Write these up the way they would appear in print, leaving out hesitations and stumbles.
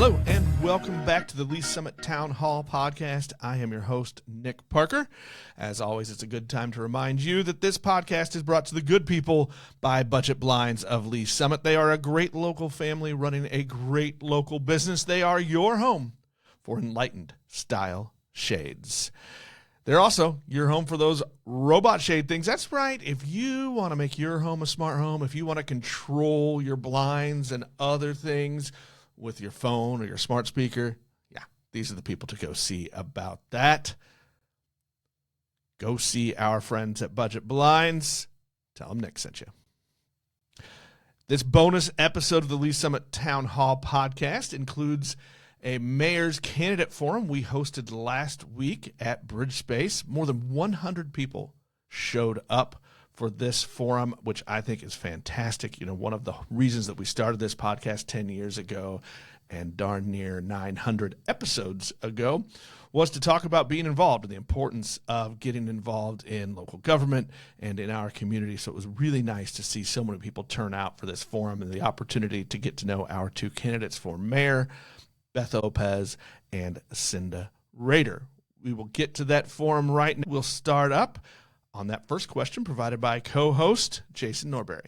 Hello, and welcome back to the Lee's Summit Town Hall podcast. I am your host, Nick Parker. As always, it's a good time to remind you that this podcast is brought to the good people by Budget Blinds of Lee's Summit. They are a great local family running a great local business. They are your home for enlightened style shades. They're also your home for those robot shade things. That's right. If you want to make your home a smart home, if you want to control your blinds and other things with your phone or your smart speaker, yeah, these are the people to go see about that. Go see our friends at Budget Blinds. Tell them Nick sent you. This bonus episode of the Lee's Summit Town Hall podcast includes a mayor's candidate forum we hosted last week at BridgeSpace. More than 100 people showed up for this forum, which I think is fantastic. You know, one of the reasons that we started this podcast 10 years ago and darn near 900 episodes ago was to talk about being involved and the importance of getting involved in local government and in our community. So it was really nice to see so many people turn out for this forum and the opportunity to get to know our two candidates for mayor, Beto Lopez and Cynda Rader. We will get to that forum right now. We'll start up on that first question provided by co-host Jason Norbury.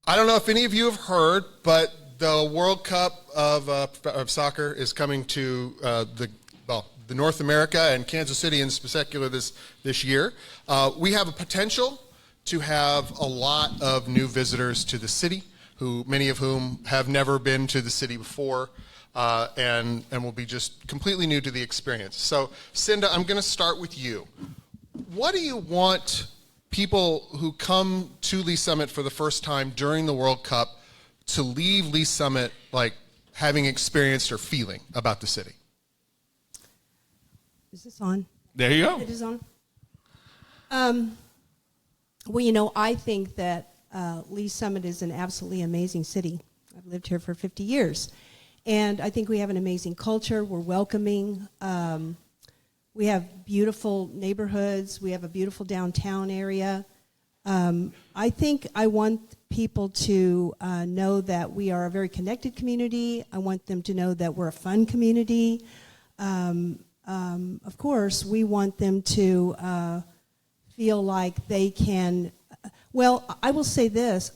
I don't know if any of you have heard, but the World Cup of soccer is coming to the North America and Kansas City in particular this year. We have a potential to have a lot of new visitors to the city, many of whom have never been to the city before, and will be just completely new to the experience. So, Cynda, I'm going to start with you. What do you want people who come to Lee's Summit for the first time during the World Cup to leave Lee's Summit like having experienced or feeling about the city? Is this on? There you go. It is on. Well, you know, I think that Lee's Summit is an absolutely amazing city. I've lived here for 50 years. And I think we have an amazing culture. We're welcoming. We have beautiful neighborhoods. We have a beautiful downtown area. I think I want people to know that we are a very connected community. I want them to know that we're a fun community. Of course, we want them to feel like they can. Well, I will say this: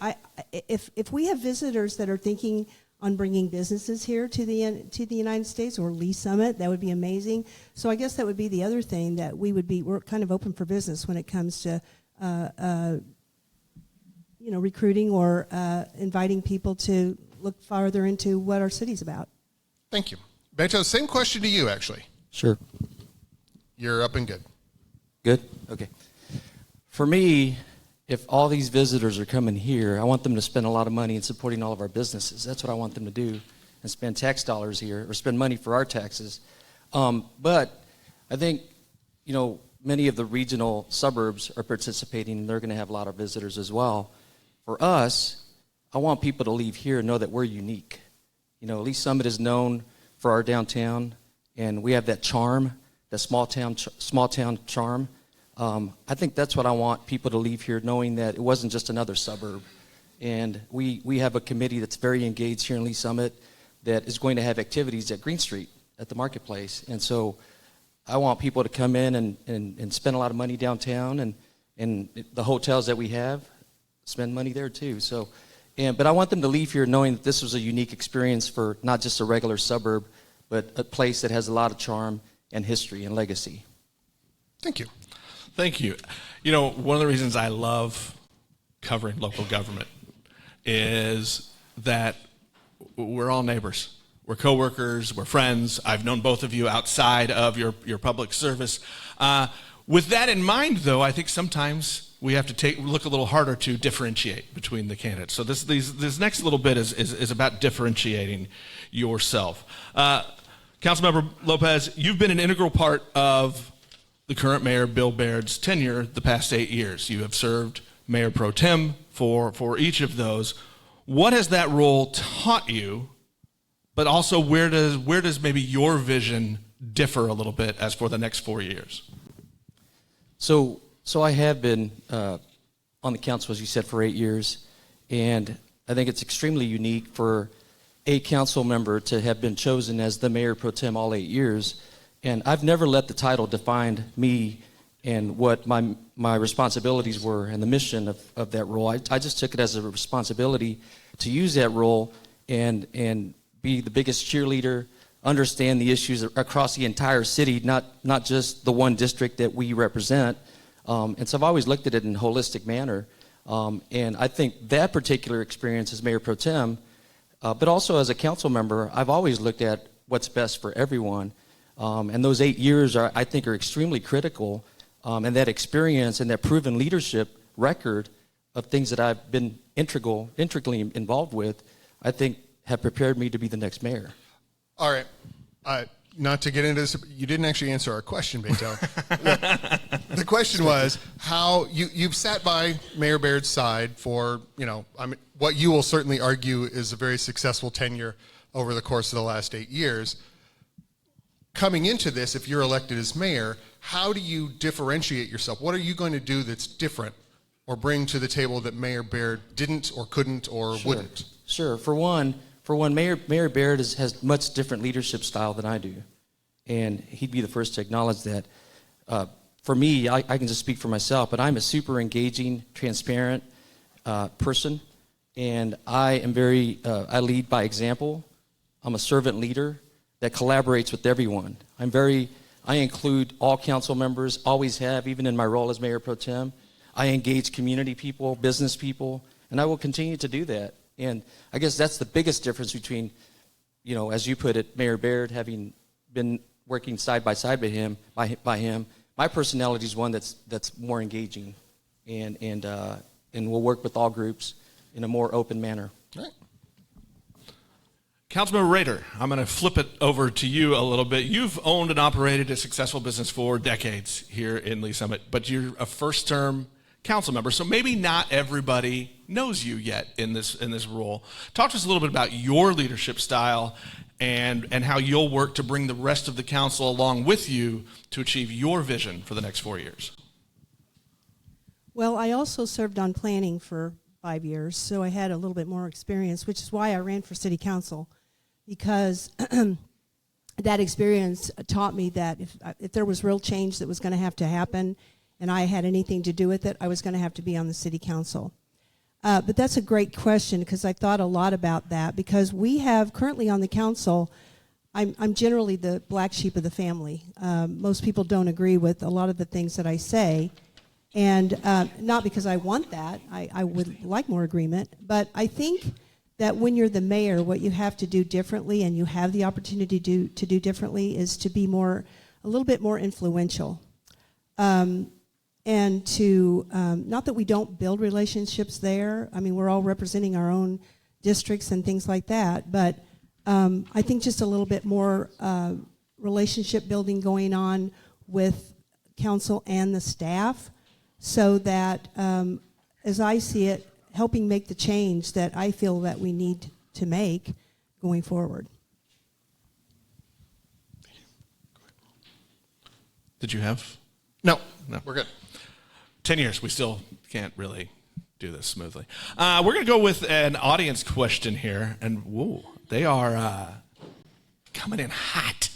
if we have visitors that are thinking on bringing businesses here to the United States or Lee's Summit, that would be amazing. So I guess that would be the other thing that we're kind of open for business when it comes to recruiting or inviting people to look farther into what our city's about. Thank you. Beto, same question to you, actually. Sure. You're up and good. Good? Okay. For me, if all these visitors are coming here, I want them to spend a lot of money in supporting all of our businesses. That's what I want them to do, and spend tax dollars here, or spend money for our taxes. But I think, many of the regional suburbs are participating, and they're going to have a lot of visitors as well. For us, I want people to leave here and know that we're unique. Lee's Summit is known for our downtown, and we have that charm, that small town charm. I think that's what I want people to leave here, knowing that it wasn't just another suburb. And we have a committee that's very engaged here in Lee's Summit that is going to have activities at Green Street, at the marketplace. And so I want people to come in and spend a lot of money downtown, and the hotels that we have, spend money there too. But I want them to leave here knowing that this was a unique experience for not just a regular suburb, but a place that has a lot of charm and history and legacy. Thank you. Thank you. One of the reasons I love covering local government is that we're all neighbors. We're coworkers, we're friends. I've known both of you outside of your public service. With that in mind, though, I think sometimes we have to look a little harder to differentiate between the candidates. So this next little bit is about differentiating yourself. Councilmember Lopez, you've been an integral part of the current mayor, Bill Baird's tenure the past 8 years. You have served mayor pro tem for each of those. What has that role taught you? But also, where does maybe your vision differ a little bit as for the next 4 years? So I have been on the council, as you said, for 8 years, and I think it's extremely unique for a council member to have been chosen as the mayor pro tem all 8 years, and I've never let the title define me and what my responsibilities were and the mission of that role. I just took it as a responsibility to use that role and be the biggest cheerleader, understand the issues across the entire city, not just the one district that we represent. And so I've always looked at it in a holistic manner. And I think that particular experience as mayor pro tem, but also as a council member, I've always looked at what's best for everyone. And those 8 years I think are extremely critical. And that experience and that proven leadership record of things that I've been integrally involved with, I think have prepared me to be the next mayor. All right. Not to get into this, you didn't actually answer our question, Beto. The question was how you've sat by Mayor Baird's side for, what you will certainly argue is a very successful tenure over the course of the last 8 years. Coming into this, if you're elected as mayor, how do you differentiate yourself? What are you going to do that's different or bring to the table that Mayor Baird didn't or couldn't or wouldn't? Sure. For one, Mayor Baird has much different leadership style than I do, and he'd be the first to acknowledge that. For me, I can just speak for myself, but I'm a super engaging, transparent person, and I am I lead by example. I'm a servant leader that collaborates with everyone. I include all council members, always have, even in my role as mayor pro tem. I engage community people, business people, and I will continue to do that. And I guess that's the biggest difference between, as you put it, Mayor Baird having been working side by side with him, by him. My personality is one that's more engaging, and will work with all groups in a more open manner. All right. Councilmember Rader, I'm going to flip it over to you a little bit. You've owned and operated a successful business for decades here in Lee Summit, but you're a first-term council member, so maybe not everybody knows you yet in this role. Talk to us a little bit about your leadership style and how you'll work to bring the rest of the council along with you to achieve your vision for the next 4 years. Well, I also served on planning for 5 years, so I had a little bit more experience, which is why I ran for city council, because that experience taught me that if there was real change that was going to happen and I had anything to do with it, I was going to have to be on the city council. But that's a great question, because I thought a lot about that, because we have currently on the council, I'm generally the black sheep of the family. Most people don't agree with a lot of the things that I say, and not because I want that. I would like more agreement, but I think that when you're the mayor, what you have to do differently, and you have the opportunity to do differently, is to be a little bit more influential. And to, not that we don't build relationships there. I mean, we're all representing our own districts and things like that, but I think just a little bit more relationship building going on with council and the staff, so that, as I see it, helping make the change that I feel that we need to make going forward. Did you have? No, we're good. 10 years, we still can't really do this smoothly. We're going to go with an audience question here, and whoa, they are coming in hot.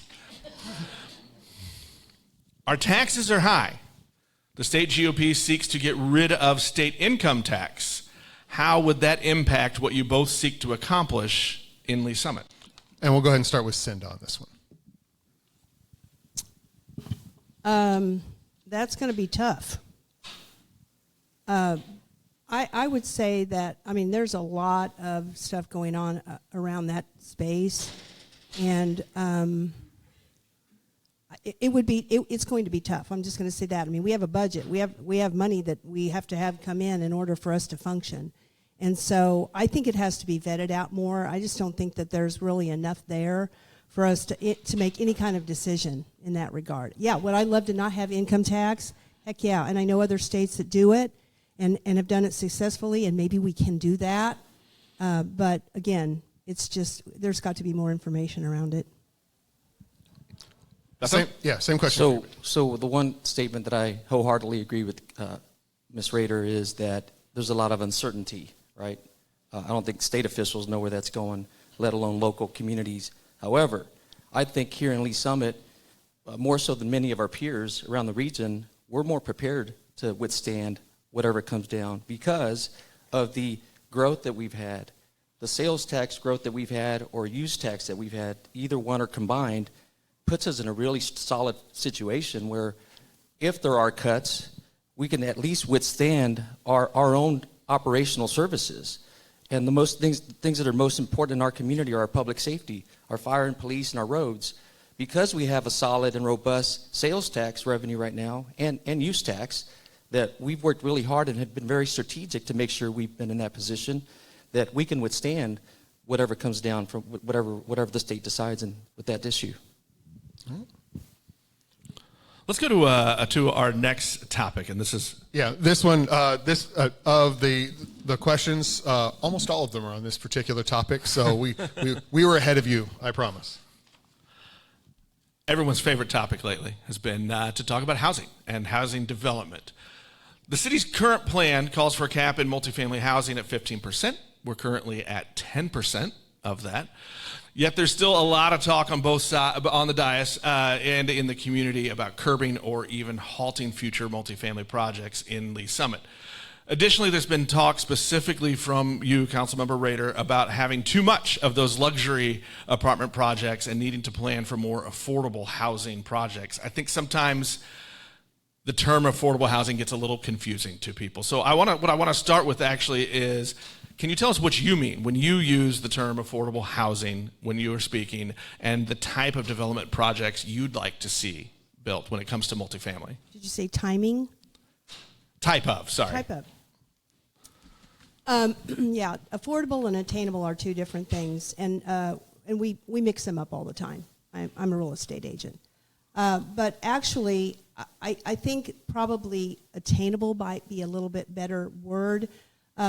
Our taxes are high. The state GOP seeks to get rid of state income tax. How would that impact what you both seek to accomplish in Lee Summit? And we'll go ahead and start with Cynda on this one. That's going to be tough. I would say that, there's a lot of stuff going on around that space, and it's going to be tough. I'm just going to say that. We have a budget. We have money that we have to have come in order for us to function. And so I think it has to be vetted out more. I just don't think that there's really enough there for us to make any kind of decision in that regard. Yeah, would I love to not have income tax? Heck yeah. And I know other states that do it and have done it successfully, and maybe we can do that. But again, it's just, there's got to be more information around it. Same question. So the one statement that I wholeheartedly agree with Ms. Rader is that there's a lot of uncertainty, right? I don't think state officials know where that's going. let alone local communities. However, I think here in Lee Summit, more so than many of our peers around the region, we're more prepared to withstand whatever comes down because of the growth that we've had, the sales tax growth that we've had, or use tax that we've had, either one or combined, puts us in a really solid situation where if there are cuts, we can at least withstand our own operational services. And the most things that are most important in our community are our public safety, our fire and police, and our roads. Because we have a solid and robust sales tax revenue right now and use tax, that we've worked really hard and have been very strategic to make sure we've been in that position that we can withstand whatever comes down from whatever the state decides with that issue. Let's go to our next topic, and this is this one. Of the questions, almost all of them are on this particular topic. So we were ahead of you, I promise. Everyone's favorite topic lately has been to talk about housing and housing development. The city's current plan calls for a cap in multifamily housing at 15%. We're currently at 10% of that. Yet there's still a lot of talk on both sides, on the dais and in the community, about curbing or even halting future multifamily projects in Lee Summit. Additionally, there's been talk specifically from you, Councilmember Rader, about having too much of those luxury apartment projects and needing to plan for more affordable housing projects. I think sometimes the term affordable housing gets a little confusing to people. So what I want to start with actually is, can you tell us what you mean when you use the term affordable housing when you are speaking, and the type of development projects you'd like to see built when it comes to multifamily? Did you say timing? Type of. Yeah, affordable and attainable are two different things, and we mix them up all the time. I'm a real estate agent. But actually, I think probably attainable might be a little bit better word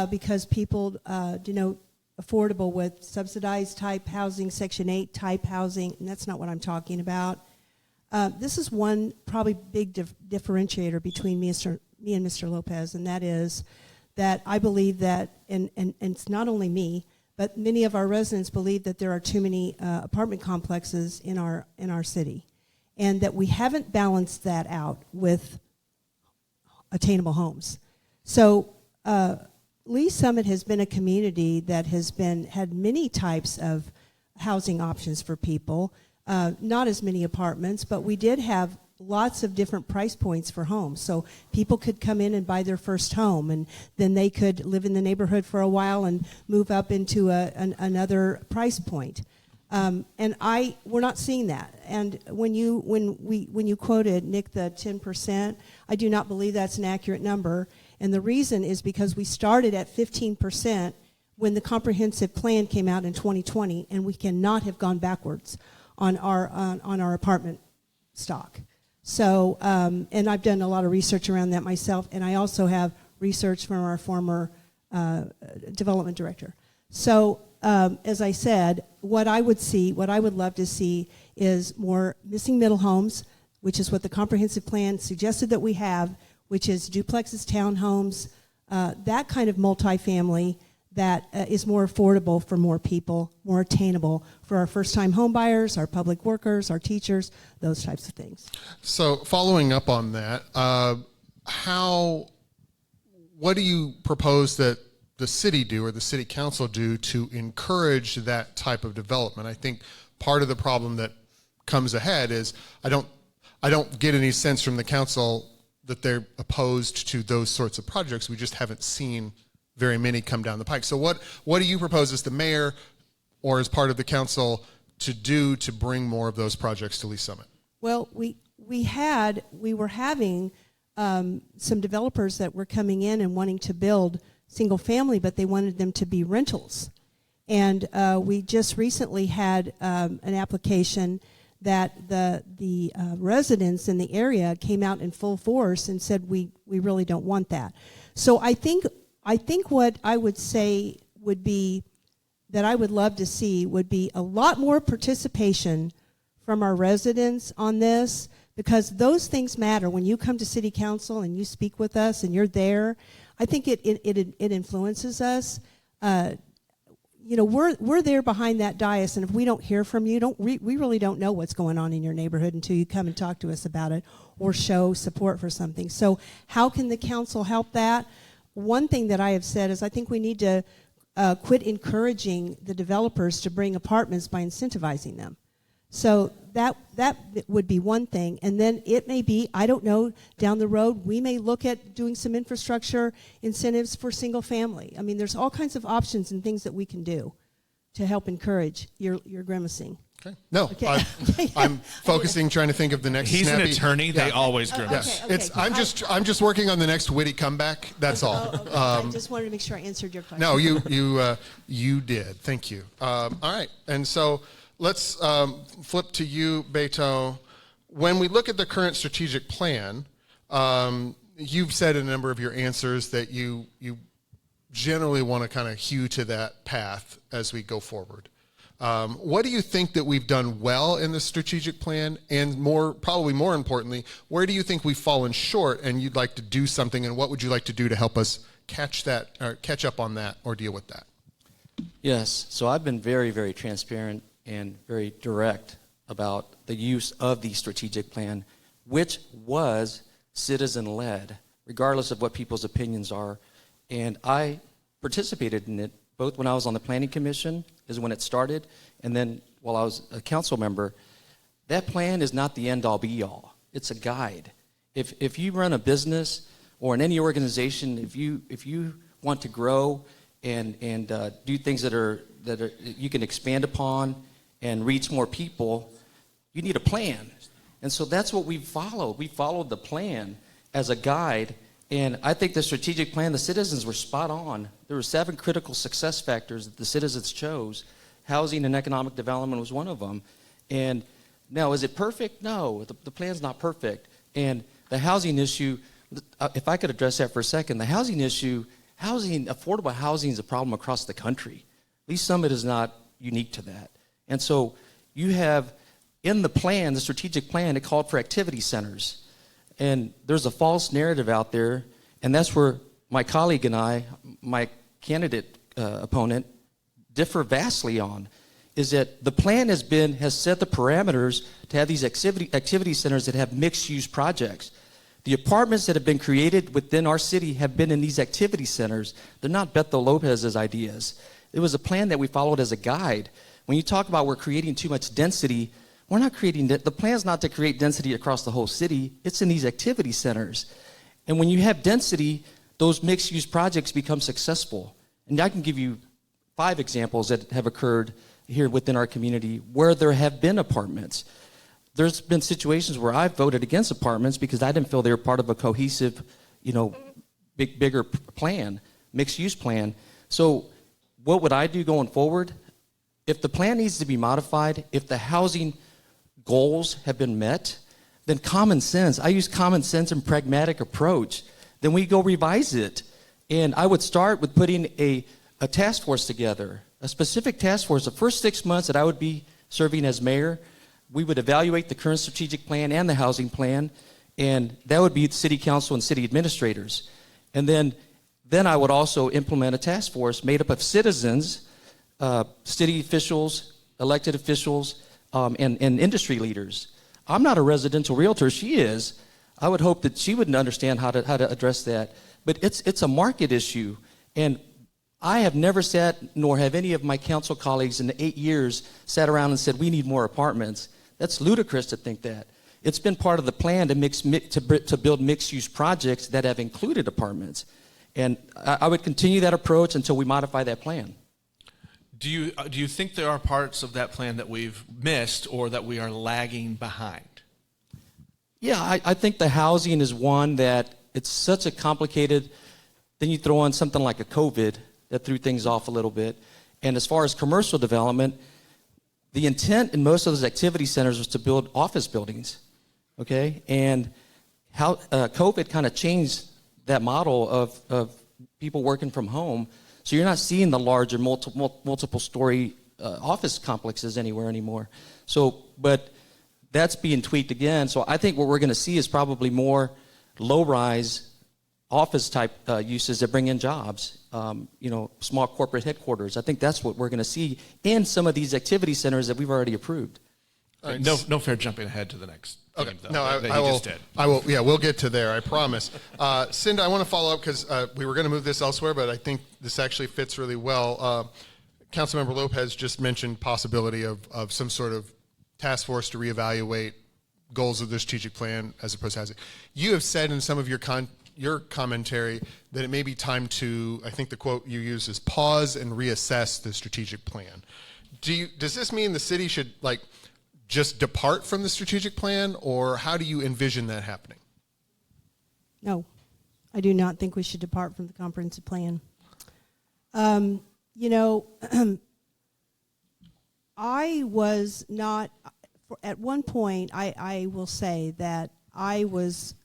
because people denote affordable with subsidized type housing, Section 8 type housing, and that's not what I'm talking about. This is one probably big differentiator between me and Mr. Lopez, and that is that I believe that, and it's not only me, but many of our residents believe that there are too many apartment complexes in our city, and that we haven't balanced that out with attainable homes. So Lee Summit has been a community that has had many types of housing options for people, not as many apartments, but we did have lots of different price points for homes. So people could come in and buy their first home, and then they could live in the neighborhood for a while and move up into another price point. And we're not seeing that. And when you quoted, Nick, the 10%, I do not believe that's an accurate number. And the reason is because we started at 15% when the comprehensive plan came out in 2020, and we cannot have gone backwards on our apartment stock. So, and I've done a lot of research around that myself, and I also have research from our former development director. So, as I said, what I would love to see is more missing middle homes, which is what the comprehensive plan suggested that we have, which is duplexes, townhomes, that kind of multifamily that is more affordable for more people, more attainable for our first-time home buyers, our public workers, our teachers, those types of things. So following up on that, what do you propose that the city do or the city council do to encourage that type of development? I think part of the problem that comes ahead is I don't get any sense from the council that they're opposed to those sorts of projects. We just haven't seen very many come down the pike. So what do you propose as the mayor or as part of the council to do to bring more of those projects to Lee Summit? Well, we were having some developers that were coming in and wanting to build single family, but they wanted them to be rentals. And we just recently had an application that the residents in the area came out in full force and said, we really don't want that. So I think what I would say would be that I would love to see would be a lot more participation from our residents on this, because those things matter. When you come to city council and you speak with us and you're there, I think it influences us. we're there behind that dais, and if we don't hear from you, we really don't know what's going on in your neighborhood until you come and talk to us about it or show support for something. So how can the council help that? One thing that I have said is I think we need to quit encouraging the developers to bring apartments by incentivizing them. So that would be one thing. And then it may be, I don't know, down the road, we may look at doing some infrastructure incentives for single family. I mean, there's all kinds of options and things that we can do to help encourage your grimacing. Okay. No, Okay. I'm focusing, trying to think of the next. He's snappy. an attorney. Yeah. They always grimace. Yes, Okay, it's. okay. I'm just working on the next witty comeback. That's all. Okay. I just wanted to make sure I answered your question. No, you did. Thank you. All right, and so let's flip to you, Beto. When we look at the current strategic plan, you've said in a number of your answers that you generally want to kind of hew to that path as we go forward. What do you think that we've done well in the strategic plan, and probably more importantly, where do you think we've fallen short and you'd like to do something, and what would you like to do to help us catch up on that or deal with that? Yes, so I've been very, very transparent and very direct about the use of the strategic plan, which was citizen-led, regardless of what people's opinions are. And I participated in it both when I was on the Planning Commission, is when it started, and then while I was a council member. That plan is not the end-all be-all. It's a guide. If you run a business or in any organization, if you want to grow and do things that are you can expand upon and reach more people, you need a plan. And so that's what we followed. We followed the plan as a guide. And I think the strategic plan, the citizens were spot on. There were 7 critical success factors that the citizens chose. Housing and economic development was one of them. And now, is it perfect? No, the plan's not perfect. And the housing issue, if I could address that for a second, the housing issue, affordable housing is a problem across the country. Lee's Summit is not unique to that. And so you have, in the plan, the strategic plan, it called for activity centers. And there's a false narrative out there, and that's where my colleague and I, my candidate opponent, differ vastly on, is that the plan has set the parameters to have these activity centers that have mixed-use projects. The apartments that have been created within our city have been in these activity centers. They're not Beto Lopez's ideas. It was a plan that we followed as a guide. When you talk about we're creating too much density, we're not creating the plan's not to create density across the whole city. It's in these activity centers. And when you have density, those mixed-use projects become successful. And I can give you 5 examples that have occurred here within our community where there have been apartments. There's been situations where I've voted against apartments because I didn't feel they were part of a cohesive, bigger plan, mixed-use plan. So what would I do going forward? If the plan needs to be modified, if the housing goals have been met, then common sense. I use common sense and pragmatic approach. Then we go revise it. And I would start with putting a task force together, a specific task force. The first 6 months that I would be serving as mayor, we would evaluate the current strategic plan and the housing plan, and that would be the city council and city administrators. And then I would also implement a task force made up of citizens, city officials, elected officials, and industry leaders. I'm not a residential realtor. She is. I would hope that she would understand how to address that. But it's a market issue. And I have never sat, nor have any of my council colleagues in the 8 years sat around and said, we need more apartments. That's ludicrous to think that. It's been part of the plan to build mixed-use projects that have included apartments. And I would continue that approach until we modify that plan. Do you think there are parts of that plan that we've missed or that we are lagging behind? Yeah, I think the housing is one that it's such a complicated, then you throw on something like a COVID that threw things off a little bit. And as far as commercial development, the intent in most of those activity centers was to build office buildings, okay? And how COVID kind of changed that model of people working from home. So you're not seeing the larger multiple story office complexes anywhere anymore. So, but that's being tweaked again. So I think what we're going to see is probably more low-rise office type uses that bring in jobs, small corporate headquarters. I think that's what we're going to see in some of these activity centers that we've already approved. Right. No fair jumping ahead to the next Okay. theme, though. No, that I you will. just did. I will. Yeah, we'll get to there. I promise. Cynda, I want to follow up because we were going to move this elsewhere, but I think this actually fits really well. Councilmember Lopez just mentioned possibility of some sort of task force to reevaluate goals of the strategic plan as opposed to housing. You have said in some of your commentary that it may be time to, I think the quote you use is pause and reassess the strategic plan. Does this mean the city should just depart from the strategic plan, or how do you envision that happening? No, I do not think we should depart from the comprehensive plan. I was not, at one point, I will say that I was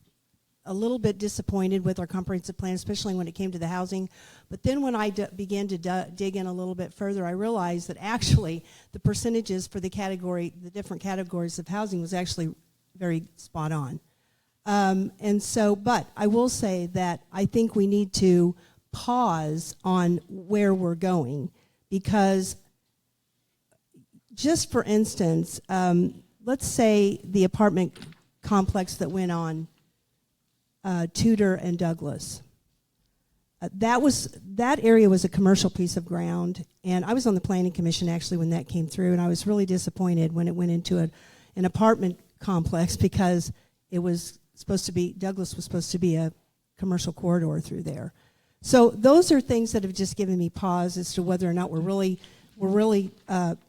a little bit disappointed with our comprehensive plan, especially when it came to the housing. But then when I began to dig in a little bit further, I realized that actually the percentages for the different categories of housing was actually very spot on. But I will say that I think we need to pause on where we're going, because just for instance, let's say the apartment complex that went on Tudor and Douglas. That area was a commercial piece of ground, and I was on the planning commission actually when that came through, and I was really disappointed when it went into an apartment complex, because it was supposed to be, Douglas was supposed to be a commercial corridor through there. So those are things that have just given me pause as to whether or not we're really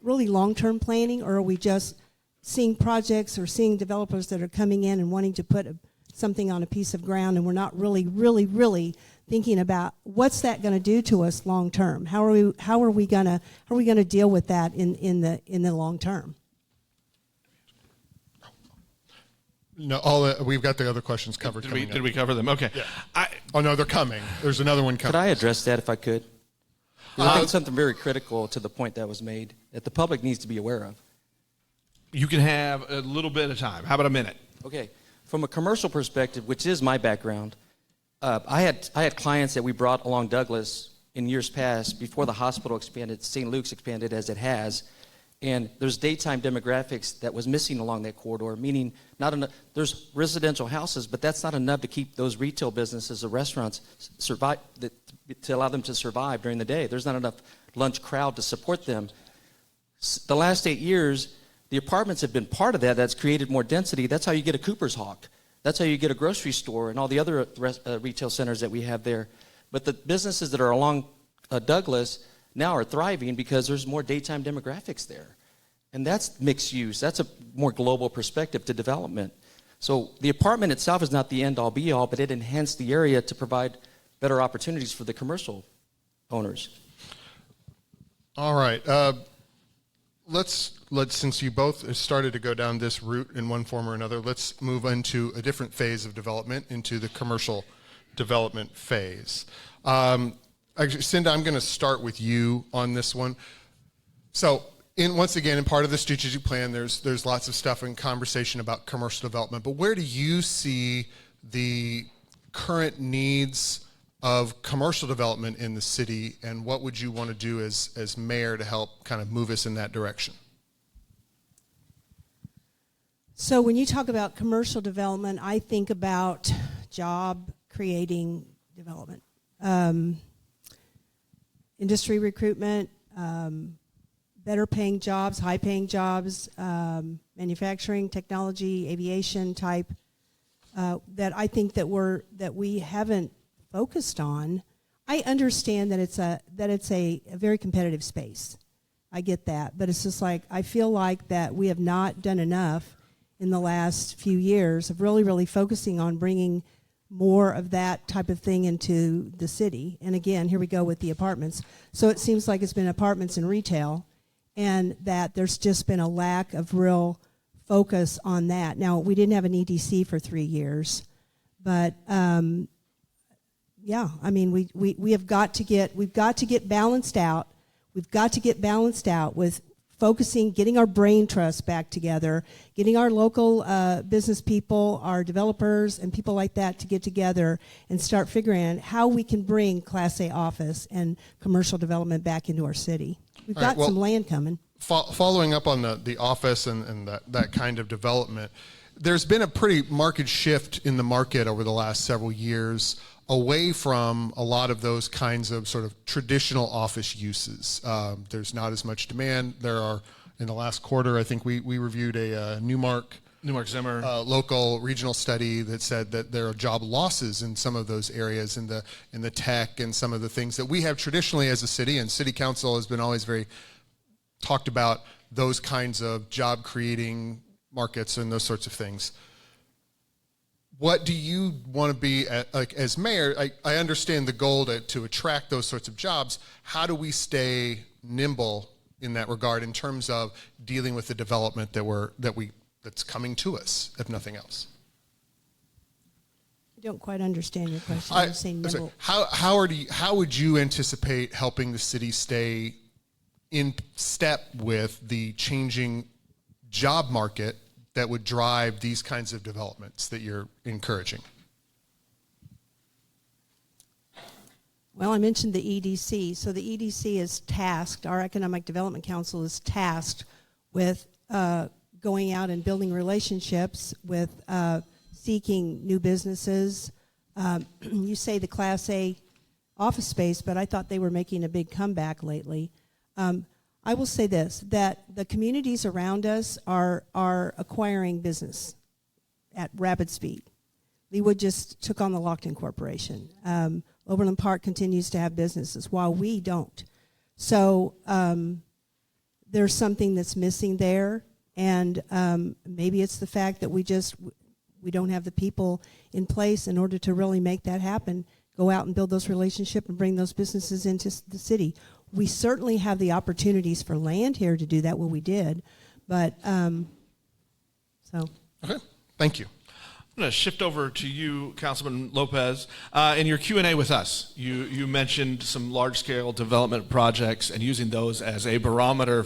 long-term planning, or are we just seeing projects or seeing developers that are coming in and wanting to put something on a piece of ground, and we're not really thinking about what's that going to do to us long term. How are we going to deal with that in the long term? No, we've got the other questions covered. Did we cover them? Okay. Yeah. Oh no, they're coming. There's another one coming. Could I address that if I could? I think something very critical to the point that was made that the public needs to be aware of. You can have a little bit of time. How about a minute? Okay. From a commercial perspective, which is my background, I had clients that we brought along Douglas in years past before the hospital expanded, St. Luke's expanded as it has, and there's daytime demographics that was missing along that corridor, meaning not enough. There's residential houses, but that's not enough to keep those retail businesses or restaurants survive, to allow them to survive during the day. There's not enough lunch crowd to support them. The last 8 years, the apartments have been part of that. That's created more density. That's how you get a Cooper's Hawk. That's how you get a grocery store and all the other retail centers that we have there. But the businesses that are along Douglas now are thriving because there's more daytime demographics there. And that's mixed use. That's a more global perspective to development. So the apartment itself is not the end-all, be-all, but it enhanced the area to provide better opportunities for the commercial owners. All right. Let's since you both started to go down this route in one form or another, let's move into a different phase of development, into the commercial development phase. Actually, Cynda, I'm going to start with you on this one. So, once again, in part of the strategic plan, there's lots of stuff and conversation about commercial development. But where do you see the current needs of commercial development in the city, and what would you want to do as mayor to help kind of move us in that direction? So when you talk about commercial development, I think about job creating development, industry recruitment, better paying jobs, high paying jobs, manufacturing, technology, aviation type, that I think that we haven't focused on. I understand that it's a very competitive space. I get that, but it's just like I feel like that we have not done enough in the last few years of really focusing on bringing more of that type of thing into the city. And again, here we go with the apartments. So it seems like it's been apartments and retail, and that there's just been a lack of real focus on that. Now, we didn't have an EDC for 3 years, but yeah, I mean, we've got to get balanced out. We've got to get balanced out with focusing, getting our brain trust back together, getting our local business people, our developers, and people like that to get together and start figuring out how we can bring Class A office and commercial development back into our city. We've got some land coming. Following up on the office and that kind of development, there's been a pretty marked shift in the market over the last several years away from a lot of those kinds of sort of traditional office uses. There's not as much demand. There are, in the last quarter, I think we reviewed a Newmark Zimmer local regional study that said that there are job losses in some of those areas in the tech and some of the things that we have traditionally as a city, and city council has been always very talked about those kinds of job creating markets and those sorts of things. What do you want to be like as mayor? I understand the goal to attract those sorts of jobs. How do we stay nimble in that regard in terms of dealing with the development that's coming to us, if nothing else? I don't quite understand your question. I'm saying nimble. How would you anticipate helping the city stay in step with the changing job market that would drive these kinds of developments that you're encouraging? Well, I mentioned the EDC. So the EDC is tasked, our Economic Development Council is tasked with going out and building relationships with seeking new businesses. You say the Class A office space, but I thought they were making a big comeback lately. I will say this, that the communities around us are acquiring business at rapid speed. Leawood just took on the Lockton Corporation. Oberlin Park continues to have businesses while we don't. So there's something that's missing there, and maybe it's the fact that we don't have the people in place in order to really make that happen, go out and build those relationships and bring those businesses into the city. We certainly have the opportunities for land here to do that, what we did, but so. Okay, thank you. I'm going to shift over to you, Councilman Lopez. In your Q&A with us, you mentioned some large-scale development projects and using those as a barometer,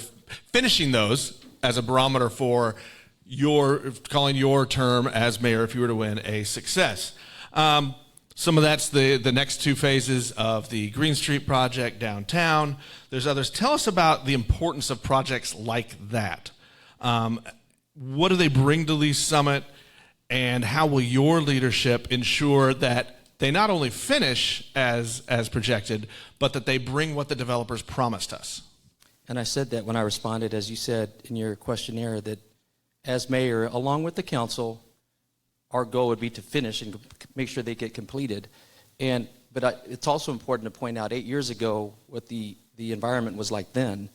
finishing those as a barometer for calling your term as mayor if you were to win a success. Some of that's the next two phases of the Green Street project downtown. There's others. Tell us about the importance of projects like that. What do they bring to Lee's Summit, and how will your leadership ensure that they not only finish as projected, but that they bring what the developers promised us? And I said that when I responded, as you said in your questionnaire, that as mayor, along with the council, our goal would be to finish and make sure they get completed. But it's also important to point out 8 years ago what the environment was like then.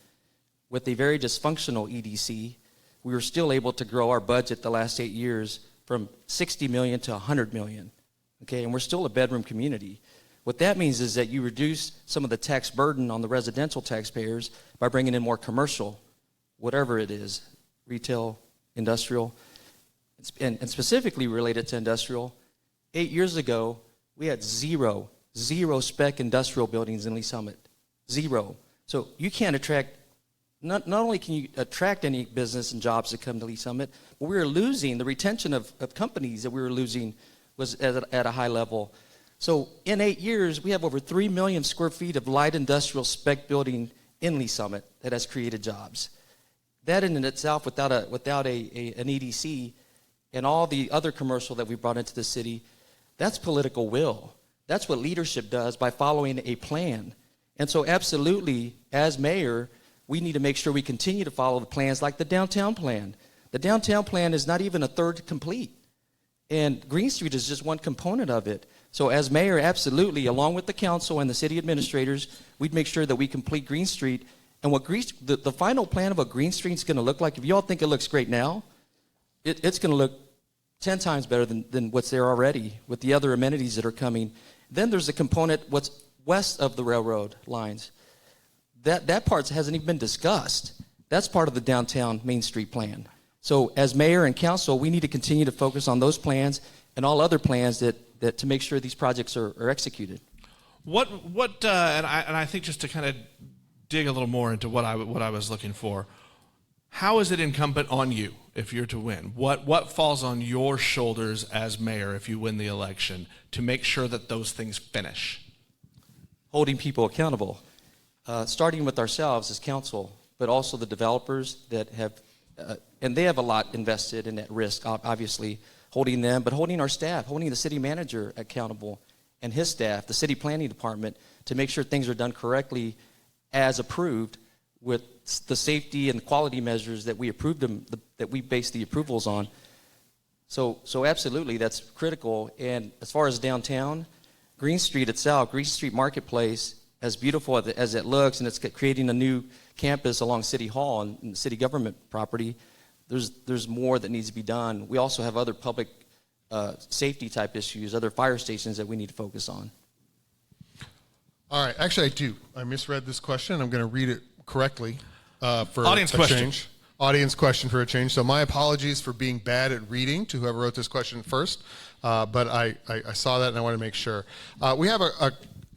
With a very dysfunctional EDC, we were still able to grow our budget the last 8 years from 60 million to 100 million. Okay, and we're still a bedroom community. What that means is that you reduce some of the tax burden on the residential taxpayers by bringing in more commercial, whatever it is, retail, industrial, and specifically related to industrial. 8 years ago, we had zero spec industrial buildings in Lee Summit. Zero. So you can't attract, not only can you attract any business and jobs to come to Lee Summit, but we were losing, the retention of companies that we were losing was at a high level. So in 8 years, we have over 3 million square feet of light industrial spec building in Lee Summit that has created jobs. That in itself, without an EDC, and all the other commercial that we brought into the city, that's political will. That's what leadership does by following a plan. And so absolutely, as mayor, we need to make sure we continue to follow the plans like the downtown plan. The downtown plan is not even a third complete. And Green Street is just one component of it. So as mayor, absolutely, along with the council and the city administrators, we'd make sure that we complete Green Street. And what the final plan of what Green Street is going to look like, if you all think it looks great now, it's going to look 10 times better than what's there already with the other amenities that are coming. Then there's a component what's west of the railroad lines. That part hasn't even been discussed. That's part of the downtown Main Street plan. So as mayor and council, we need to continue to focus on those plans and all other plans that to make sure these projects are executed. And I think just to kind of dig a little more into what I was looking for, how is it incumbent on you if you're to win? What falls on your shoulders as mayor if you win the election to make sure that those things finish? Holding people accountable, starting with ourselves as council, but also the developers that have, and they have a lot invested in that risk, obviously, holding them, but holding our staff, holding the city manager accountable and his staff, the city planning department, to make sure things are done correctly as approved with the safety and quality measures that we approved them, that we base the approvals on. So absolutely, that's critical. And as far as downtown, Green Street itself, Green Street Marketplace, as beautiful as it looks, and it's creating a new campus along City Hall and city government property, there's more that needs to be done. We also have other public safety type issues, other fire stations that we need to focus on. All right, actually I do. I misread this question. I'm going to read it correctly for Audience a question. change. Audience question for a change. So my apologies for being bad at reading to whoever wrote this question first, but I saw that and I want to make sure. We have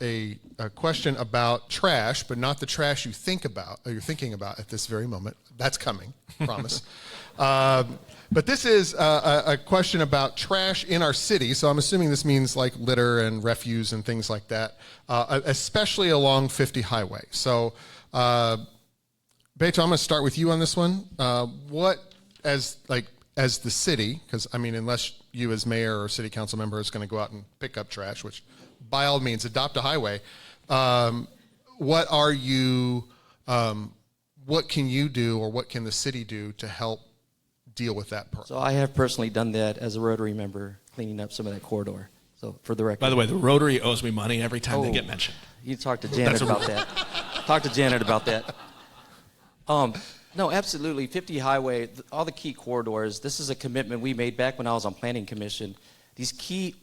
a question about trash, but not the trash you think about, or you're thinking about at this very moment. That's coming, promise. But this is a question about trash in our city, so I'm assuming this means like litter and refuse and things like that, especially along 50 Highway. So, Beto, I'm going to start with you on this one. What, as the city, because I mean, unless you as mayor or city council member is going to go out and pick up trash, which by all means, adopt a highway. What are you? What can you do, or what can the city do to help deal with that part? So I have personally done that as a Rotary member, cleaning up some of that corridor. So for the record. By the way, the Rotary owes me money every time they get mentioned. You talk to Janet about that. Talk to Janet about that. No, absolutely. 50 Highway, all the key corridors, this is a commitment we made back when I was on Planning Commission. These key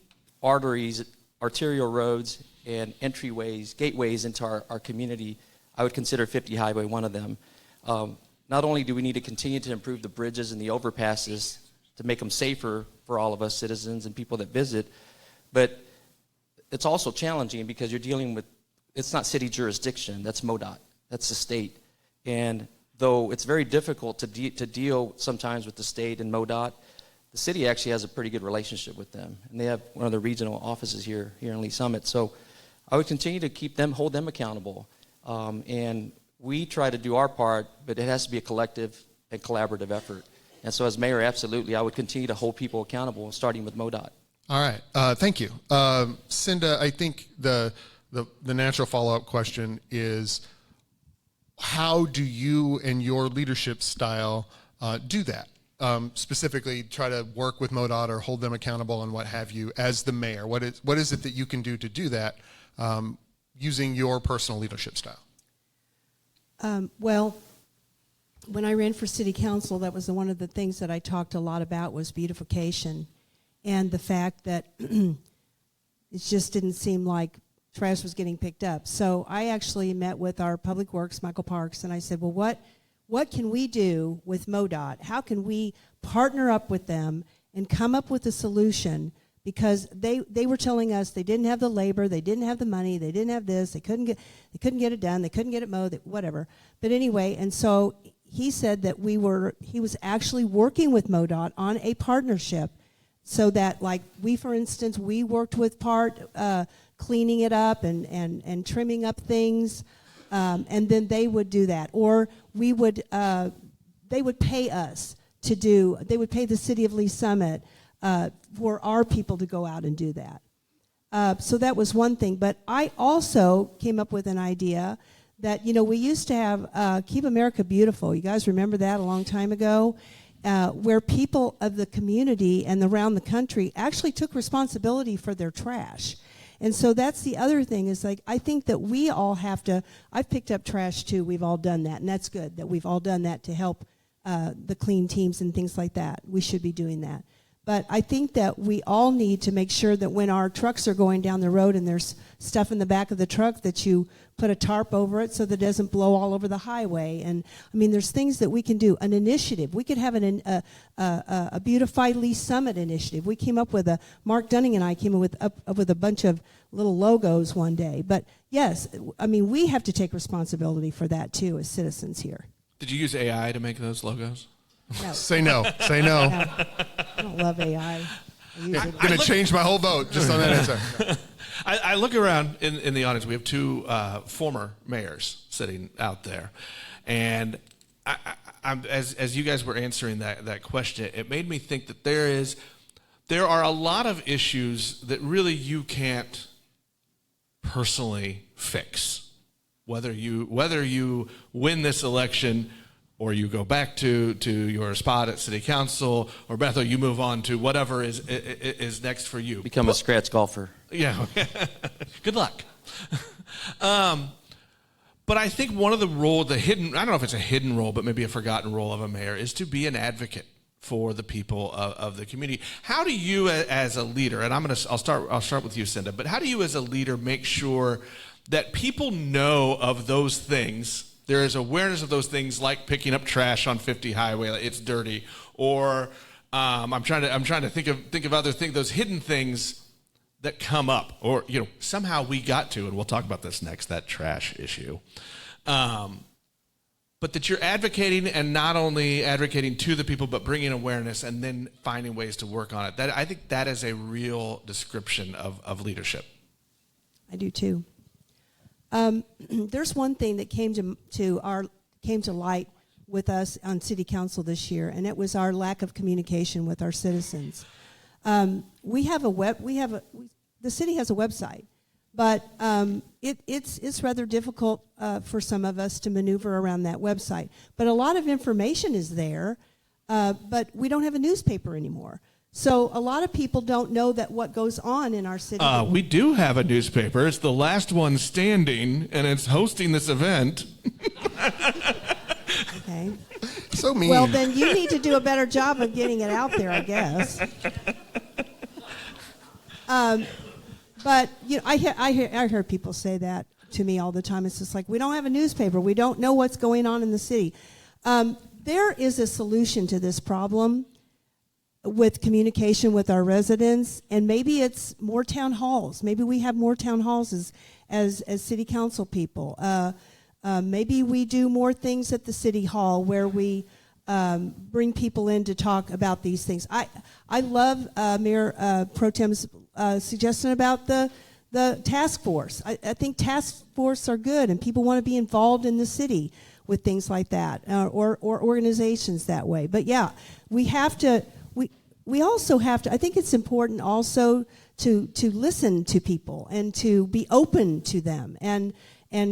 arteries, arterial roads, and entryways, gateways into our community, I would consider 50 Highway one of them. Not only do we need to continue to improve the bridges and the overpasses to make them safer for all of us citizens and people that visit, but it's also challenging because you're dealing with, it's not city jurisdiction, that's MoDOT, that's the state. And though it's very difficult to deal sometimes with the state and MoDOT, the city actually has a pretty good relationship with them. And they have one of the regional offices here in Lee Summit. So I would continue to hold them accountable. And we try to do our part, but it has to be a collective and collaborative effort. And so as mayor, absolutely, I would continue to hold people accountable, starting with MoDOT. All right, thank you. Cynda, I think the natural follow-up question is, how do you and your leadership style do that? Specifically, try to work with MoDOT or hold them accountable and what have you as the mayor? What is it that you can do to do that using your personal leadership style? Well, when I ran for city council, that was one of the things that I talked a lot about was beautification and the fact that it just didn't seem like trash was getting picked up. So I actually met with our Public Works, Michael Parks, and I said, well, what can we do with MoDOT? How can we partner up with them and come up with a solution? Because they were telling us they didn't have the labor, they didn't have the money, they didn't have this, they couldn't get it done, they couldn't get it mowed, whatever. But anyway, and so he said that he was actually working with MoDOT on a partnership, so that, like, for instance, we worked with cleaning it up and trimming up things, and then they would do that, or they would pay us to do. They would pay the city of Lee Summit for our people to go out and do that. So that was one thing. But I also came up with an idea that, we used to have Keep America Beautiful. You guys remember that a long time ago? Where people of the community and around the country actually took responsibility for their trash. And so that's the other thing is, like, I think that we all have to, I've picked up trash too, we've all done that, and that's good that we've all done that to help the clean teams and things like that. We should be doing that. But I think that we all need to make sure that when our trucks are going down the road and there's stuff in the back of the truck, that you put a tarp over it so that it doesn't blow all over the highway. And I mean, there's things that we can do. An initiative. We could have a Beautify Lee Summit initiative. We came up with Mark Dunning and I came up with a bunch of little logos one day. But yes, I mean, we have to take responsibility for that too as citizens here. Did you use AI to make those logos? No, Say no. Say no. no. I don't love AI. I use it. Going to change my whole vote just on that answer. I look around in the audience. We have two former mayors sitting out there, and as you guys were answering that question, it made me think that there are a lot of issues that really you can't personally fix, whether you win this election or you go back to your spot at city council, or Beto, you move on to whatever is next for you. Become a scratch golfer. Yeah. Good luck. But I think one of the roles, I don't know if it's a hidden role, but maybe a forgotten role of a mayor, is to be an advocate for the people of the community. How do you, as a leader, and I'll start with you, Cynda, but how do you as a leader make sure that people know of those things? There is awareness of those things, like picking up trash on 50 highway, like it's dirty, or I'm trying to think of other things, those hidden things that come up, or somehow we got to, and we'll talk about this next, that trash issue. But that you're advocating, and not only advocating to the people, but bringing awareness and then finding ways to work on it. I think that is a real description of leadership. I do too. There's one thing that came to light with us on City Council this year, and it was our lack of communication with our citizens. The city has a website, but it's rather difficult for some of us to maneuver around that website. But a lot of information is there, but we don't have a newspaper anymore. So a lot of people don't know that what goes on in our city. We do have a newspaper. It's the last one standing, and it's hosting this event. Okay. So mean. Well, then you need to do a better job of getting it out there, I guess. But I hear people say that to me all the time. It's just like, we don't have a newspaper. We don't know what's going on in the city. There is a solution to this problem with communication with our residents, and maybe it's more town halls. Maybe we have more town halls as city council people. Maybe we do more things at the city hall where we bring people in to talk about these things. I love Mayor Pro Tem's suggestion about the task force. I think task force are good, and people want to be involved in the city with things like that, or organizations that way. But yeah, we have to. We also have to. I think it's important also to listen to people and to be open to them and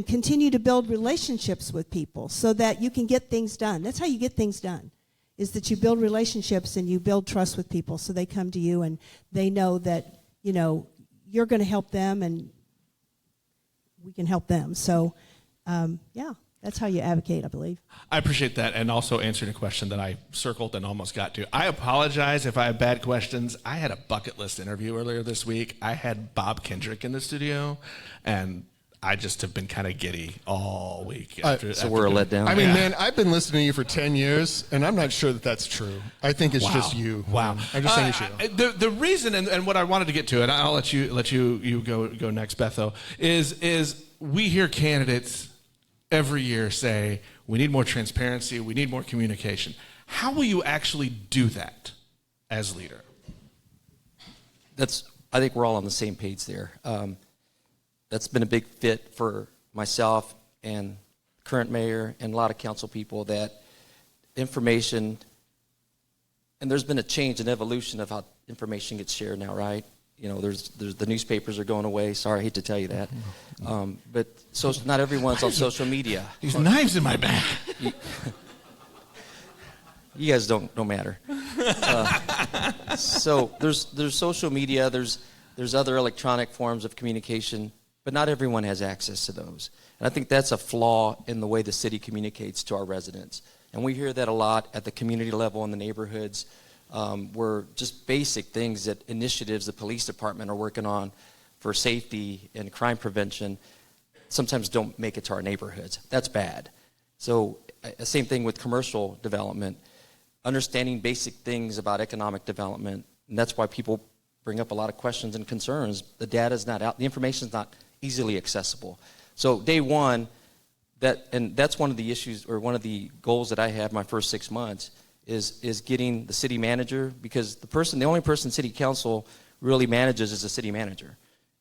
continue to build relationships with people so that you can get things done. That's how you get things done, is that you build relationships and you build trust with people so they come to you and they know that, you're going to help them and we can help them. So, yeah, that's how you advocate, I believe. I appreciate that, and also answering a question that I circled and almost got to. I apologize if I have bad questions. I had a bucket list interview earlier this week. I had Bob Kendrick in the studio, and I just have been kind of giddy all week. So we're a letdown. I mean, man, I've been listening to you for 10 years, and I'm not sure that that's true. I think it's just you. Wow. I just think it's you. The reason, and what I wanted to get to, and I'll let you go next, Betho, is we hear candidates every year say, we need more transparency, we need more communication. How will you actually do that as leader? I think we're all on the same page there. That's been a big fit for myself and current mayor and a lot of council people, that information, and there's been a change and evolution of how information gets shared now, right? There's the newspapers are going away. Sorry, I hate to tell you that. But not everyone's on social media. These knives in my back. You guys don't matter. So there's social media, there's other electronic forms of communication, but not everyone has access to those. And I think that's a flaw in the way the city communicates to our residents. And we hear that a lot at the community level in the neighborhoods, where just basic things, that initiatives the police department are working on for safety and crime prevention sometimes don't make it to our neighborhoods. That's bad. So same thing with commercial development, understanding basic things about economic development. And that's why people bring up a lot of questions and concerns. The data's not out, the information's not easily accessible. So day one, that's one of the issues, or one of the goals that I have my first 6 months is getting the city manager, because the only person city council really manages is the city manager,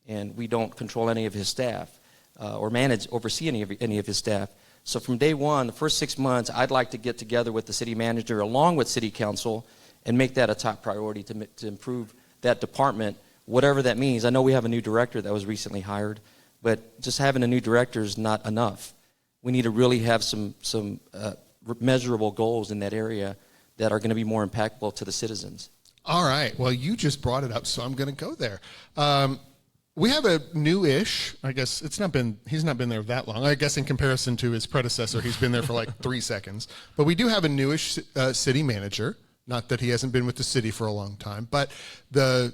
and we don't control any of his staff or oversee any of his staff. So from day one, the first 6 months, I'd like to get together with the city manager along with city council and make that a top priority to improve that department, whatever that means. I know we have a new director that was recently hired, but just having a new director is not enough. We need to really have some measurable goals in that area that are going to be more impactful to the citizens. All right. Well, you just brought it up, so I'm going to go there. We have a new-ish, I guess he's not been there that long. I guess in comparison to his predecessor, he's been there for like 3 seconds. But we do have a newish city manager. Not that he hasn't been with the city for a long time, but the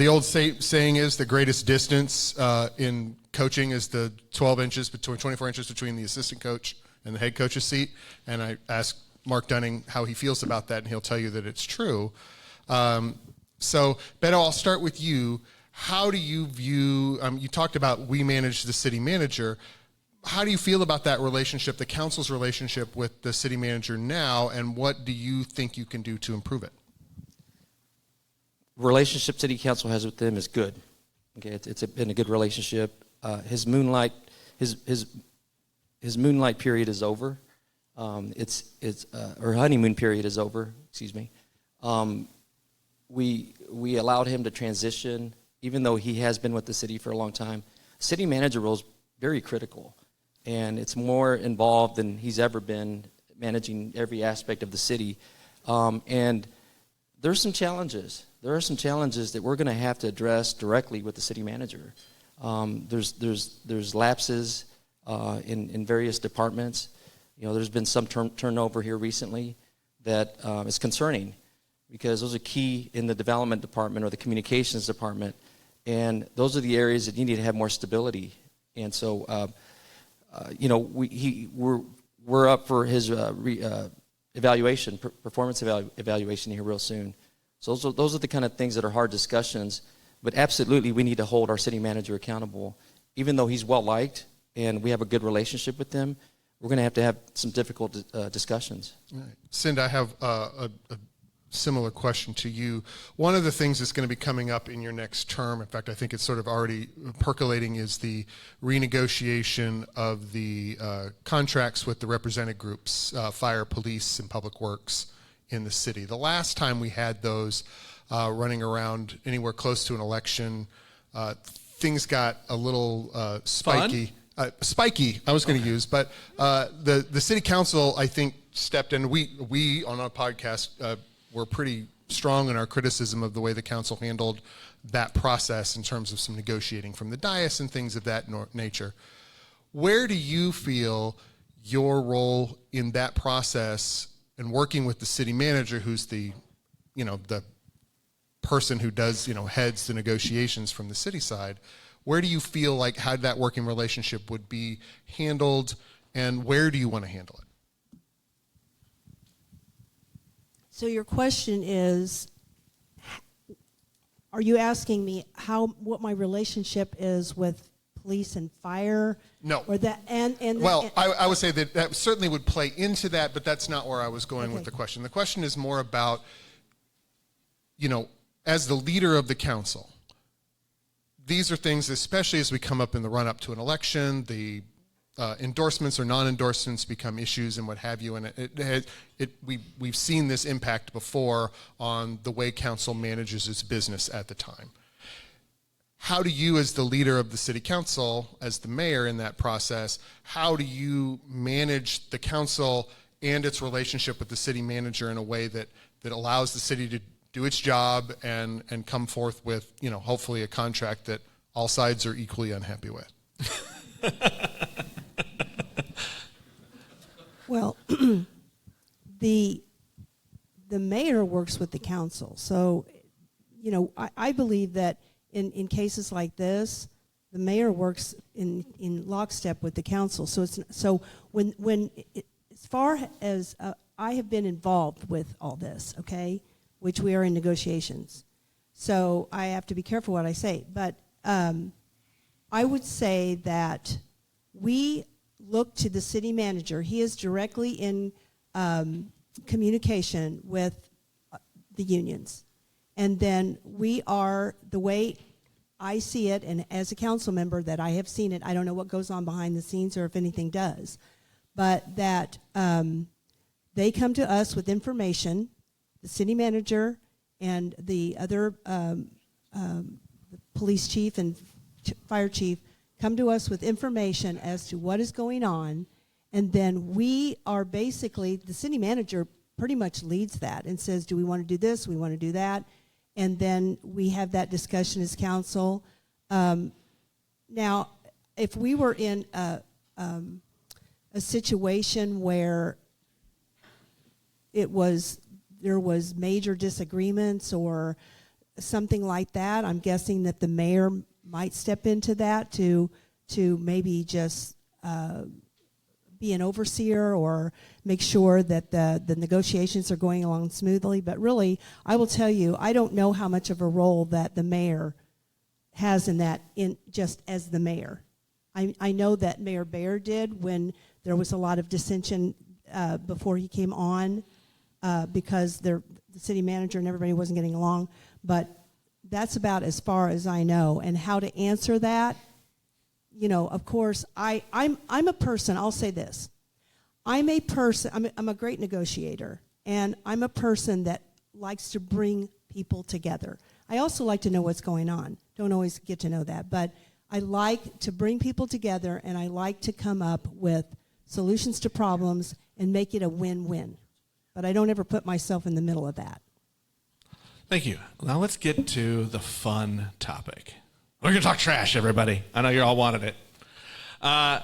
old saying is the greatest distance in coaching is the 24 inches between the assistant coach and the head coach's seat. And I asked Mark Dunning how he feels about that, and he'll tell you that it's true. So, Beto, I'll start with you. How do you view, you talked about we manage the city manager. How do you feel about that relationship, the council's relationship with the city manager now, and what do you think you can do to improve it? Relationship city council has with them is good. Okay, it's been a good relationship. His moonlight period is over. Or honeymoon period is over. Excuse me. We allowed him to transition, even though he has been with the city for a long time. City manager role is very critical, and it's more involved than he's ever been, managing every aspect of the city. And there's some challenges. There are some challenges that we're going to have to address directly with the city manager. There's lapses in various departments. There's been some turnover here recently that is concerning, because those are key in the development department or the communications department, and those are the areas that you need to have more stability. And so, we're up for his evaluation, performance evaluation here real soon. So those are the kind of things that are hard discussions, but absolutely we need to hold our city manager accountable. Even though he's well-liked and we have a good relationship with him, we're going to have some difficult discussions. Right. Cynda, I have a similar question to you. One of the things that's going to be coming up in your next term, in fact, I think it's sort of already percolating, is the renegotiation of the contracts with the represented groups, fire, police, and public works in the city. The last time we had those running around anywhere close to an election, things got a little spiky. Spiky, I was going to use, but the city council, I think, stepped in. We on our podcast were pretty strong in our criticism of the way the council handled that process in terms of some negotiating from the dais and things of that nature. Where do you feel your role in that process and working with the city manager, who's the person who does, heads the negotiations from the city side? Where do you feel like how that working relationship would be handled, and where do you want to handle it? So your question is, are you asking me what my relationship is with police and fire? No. Or that I would say that certainly would play into that, but that's not where I was going with the question. The question is more about, as the leader of the council, these are things, especially as we come up in the run-up to an election, the endorsements or non-endorsements become issues and what have you, and we've seen this impact before on the way council manages its business at the time. How do you, as the leader of the city council, as the mayor in that process, how do you manage the council and its relationship with the city manager in a way that allows the city to do its job and come forth with, hopefully a contract that all sides are equally unhappy with? Well, the mayor works with the council. So, I believe that in cases like this, the mayor works in lockstep with the council. So as far as I have been involved with all this, okay, which we are in negotiations. So I have to be careful what I say. But I would say that we look to the city manager. He is directly in communication with the unions. And then we are, the way I see it, and as a council member that I have seen it, I don't know what goes on behind the scenes or if anything does, but that they come to us with information, the city manager and the other the police chief and fire chief come to us with information as to what is going on, and then we are basically, the city manager pretty much leads that and says, do we want to do this, we want to do that, and then we have that discussion as council. Now, if we were in a situation where there was major disagreements or something like that, I'm guessing that the mayor might step into that to maybe just be an overseer or make sure that the negotiations are going along smoothly. But really, I will tell you, I don't know how much of a role that the mayor has in that, in just as the mayor. I know that Mayor Baer did when there was a lot of dissension before he came on because the city manager and everybody wasn't getting along. But that's about as far as I know. And how to answer that, you know, of course, I'm a person, I'll say this. I'm a person, I'm a great negotiator, and I'm a person that likes to bring people together. I also like to know what's going on. Don't always get to know that, but I like to bring people together, and I like to come up with solutions to problems and make it a win-win. But I don't ever put myself in the middle of that. Thank you. Now let's get to the fun topic. We're going to talk trash, everybody. I know you all wanted it. That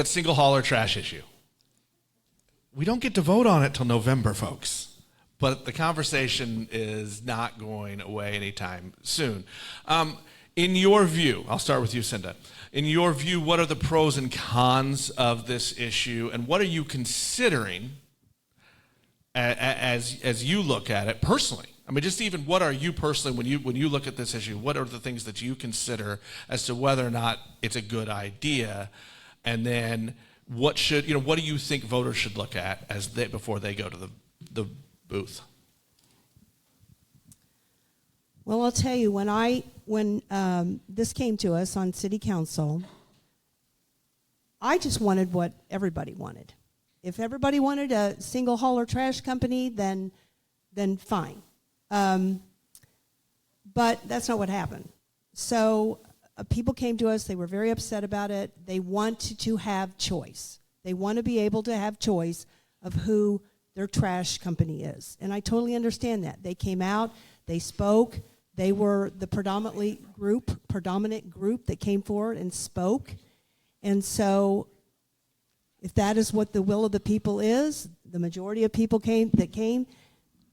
single hauler trash issue. We don't get to vote on it till November, folks. But the conversation is not going away anytime soon. In your view, I'll start with you, Cynda. In your view, what are the pros and cons of this issue, and what are you considering as you look at it personally? I mean, just even what are you personally, when you look at this issue, what are the things that you consider as to whether or not it's a good idea? And then what do you think voters should look at before they go to the booth? Well, I'll tell you, when this came to us on city council, I just wanted what everybody wanted. If everybody wanted a single hauler trash company, then fine. But that's not what happened. So people came to us. They were very upset about it. They wanted to have choice. They want to be able to have choice of who their trash company is. And I totally understand that. They came out. They spoke. They were the predominant group that came forward and spoke. And so if that is what the will of the people is, the majority of people came,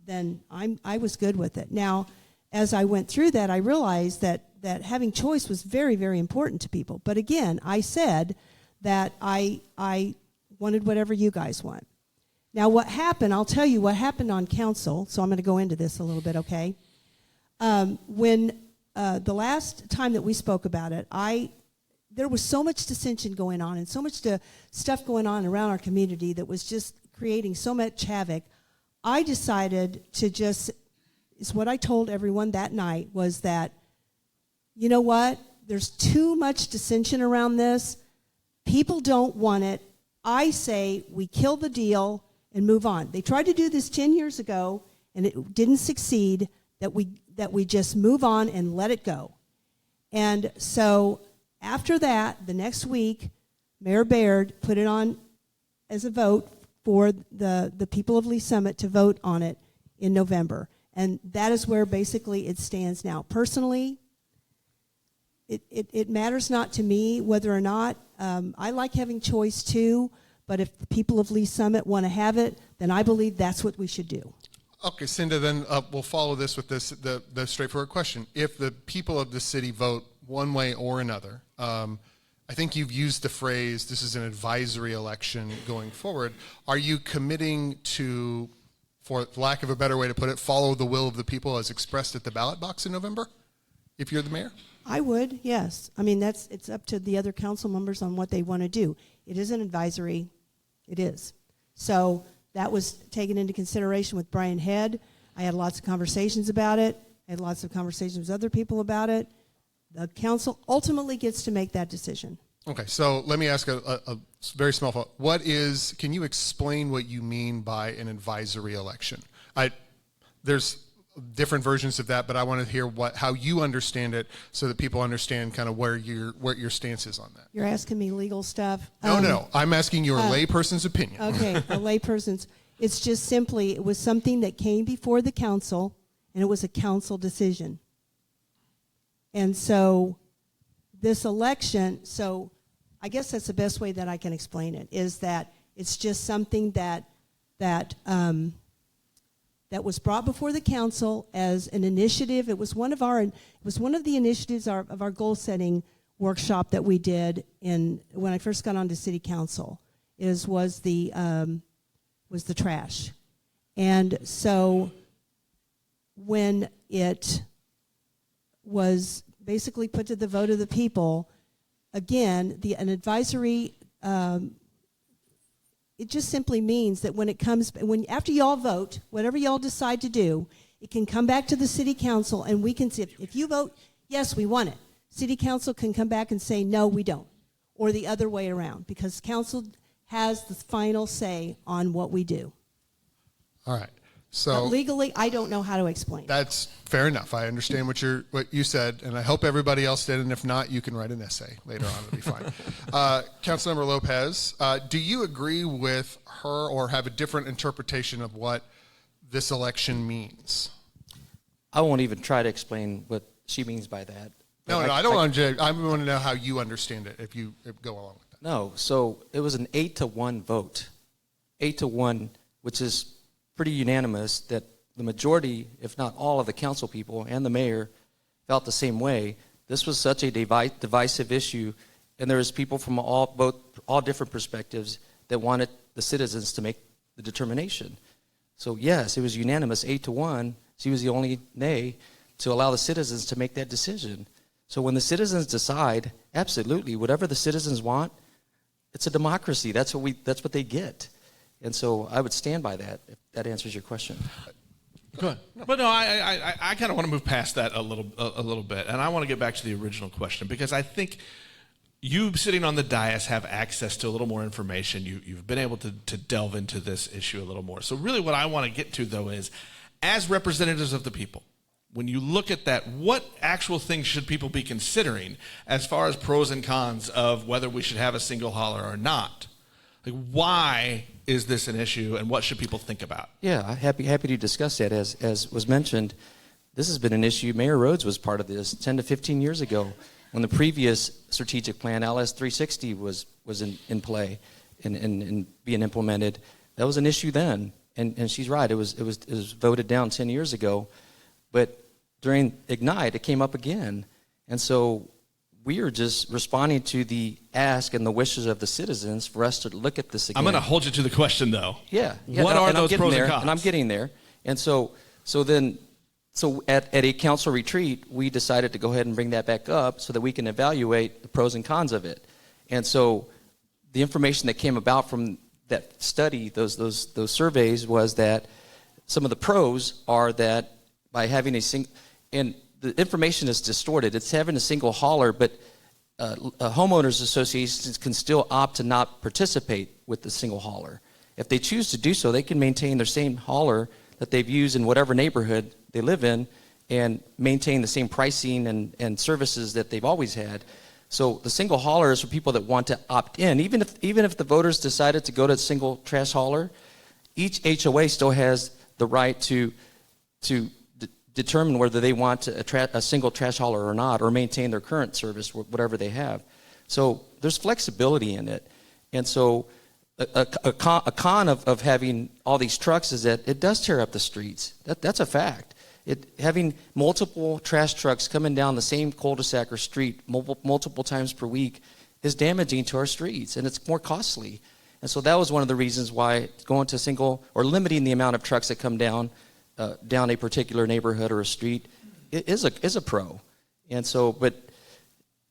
then I was good with it. Now, as I went through that, I realized that having choice was very, very important to people. But again, I said that I wanted whatever you guys want. Now, what happened, I'll tell you what happened on council, so I'm going to go into this a little bit, okay? When the last time that we spoke about it, there was so much dissension going on and so much stuff going on around our community that was just creating so much havoc. I decided to is what I told everyone that night, was that, you know what, there's too much dissension around this. People don't want it. I say we kill the deal and move on. They tried to do this 10 years ago, and it didn't succeed, that we just move on and let it go. And so after that, the next week, Mayor Baird put it on as a vote for the people of Lee Summit to vote on it in November. And that is where basically it stands now. Personally, it matters not to me whether or not. I like having choice too, but if the people of Lee Summit want to have it, then I believe that's what we should do. Okay, Cynda, then we'll follow this with the straightforward question. If the people of the city vote one way or another, I think you've used the phrase, this is an advisory election going forward. Are you committing to, for lack of a better way to put it, follow the will of the people as expressed at the ballot box in November? if you're the mayor? I would, yes. I mean, it's up to the other council members on what they want to do. It is an advisory. It is. So that was taken into consideration with Brian Head. I had lots of conversations about it. I had lots of conversations with other people about it. The council ultimately gets to make that decision. Okay, so let me ask a very small follow-up. Can you explain what you mean by an advisory election? There's different versions of that, but I want to hear how you understand it so that people understand kind of what your stance is on that. You're asking me legal stuff? No. I'm asking your layperson's opinion. Okay, a layperson's. It's just simply, it was something that came before the council, and it was a council decision. And so this election, so I guess that's the best way that I can explain it, is that it's just something that was brought before the council as an initiative. It was one of the initiatives of our goal setting workshop that we did when I first got onto city council. Was the trash, and so when it was basically put to the vote of the people, again, an advisory. It just simply means that after y'all vote, whatever y'all decide to do, it can come back to the city council, and we can see if you vote yes, we want it. City council can come back and say no, we don't, or the other way around, because council has the final say on what we do. All right. So but legally, I don't know how to explain it. That's fair enough. I understand what you said, and I hope everybody else did. And if not, you can write an essay later on. It'll be fine. Councilmember Lopez, do you agree with her or have a different interpretation of what this election means? I won't even try to explain what she means by that. No, I don't want to. I want to know how you understand it. If you go along with that. No. So it was an 8-1 vote, 8-1, which is pretty unanimous, that the majority, if not all, of the council people and the mayor felt the same way. This was such a divisive issue, and there was people from all different perspectives that wanted the citizens to make the determination. So yes, it was unanimous, 8-1. She was the only nay to allow the citizens to make that decision. So when the citizens decide, absolutely, whatever the citizens want, it's a democracy. That's what they get. And so I would stand by that, if that answers your question. Good. But no, I kind of want to move past that a little bit, and I want to get back to the original question, because I think you sitting on the dais have access to a little more information. You've been able to delve into this issue a little more. So really what I want to get to, though, is as representatives of the people, when you look at that, what actual things should people be considering as far as pros and cons of whether we should have a single hauler or not? Like, why is this an issue, and what should people think about? Yeah, happy to discuss that. As was mentioned, this has been an issue. Mayor Rhodes was part of this 10 to 15 years ago when the previous strategic plan, LS 360, was in play and being implemented. That was an issue then, and she's right. It was voted down 10 years ago, but during Ignite, it came up again, and so we are just responding to the ask and the wishes of the citizens for us to look at this again. I'm going to hold you to the question, though. Yeah. What are those pros and cons? And I'm getting there. And so at a council retreat, we decided to go ahead and bring that back up so that we can evaluate the pros and cons of it. And so the information that came about from that study, those surveys, was that some of the pros are that by having and the information is distorted. It's having a single hauler, but homeowners associations can still opt to not participate with the single hauler. If they choose to do so, they can maintain their same hauler that they've used in whatever neighborhood they live in and maintain the same pricing and services that they've always had. So the single hauler is for people that want to opt in. Even if the voters decided to go to a single trash hauler, each HOA still has the right to determine whether they want a single trash hauler or not, or maintain their current service, whatever they have. So there's flexibility in it. And so a con of having all these trucks is that it does tear up the streets. That's a fact. Having multiple trash trucks coming down the same cul-de-sac or street multiple times per week is damaging to our streets, and it's more costly. And so that was one of the reasons why going to single or limiting the amount of trucks that come down a particular neighborhood or a street is a pro. And so, but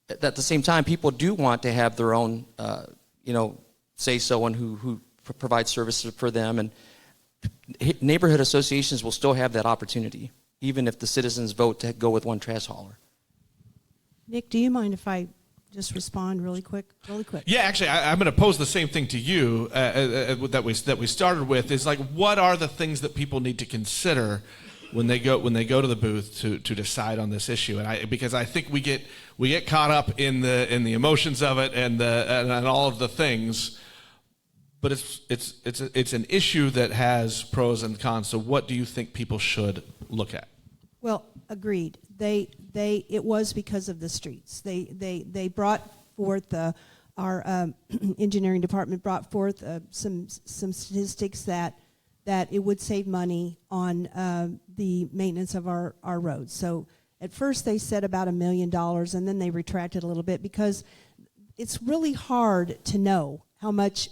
at the same time, people do want to have their own, say so on who provides services for them. And neighborhood associations will still have that opportunity, even if the citizens vote to go with one trash hauler. Nick, do you mind if I just respond really quick? Yeah, actually, I'm going to pose the same thing to you that we started with. Is like, what are the things that people need to consider when they go to the booth to decide on this issue? And because I think we get caught up in the emotions of it and all of the things, but it's an issue that has pros and cons. So what do you think people should look at? Well, agreed. It was because of the streets. They brought forth our engineering department brought forth some statistics that it would save money on the maintenance of our roads. So at first they said about $1 million, and then they retracted a little bit because it's really hard to know how much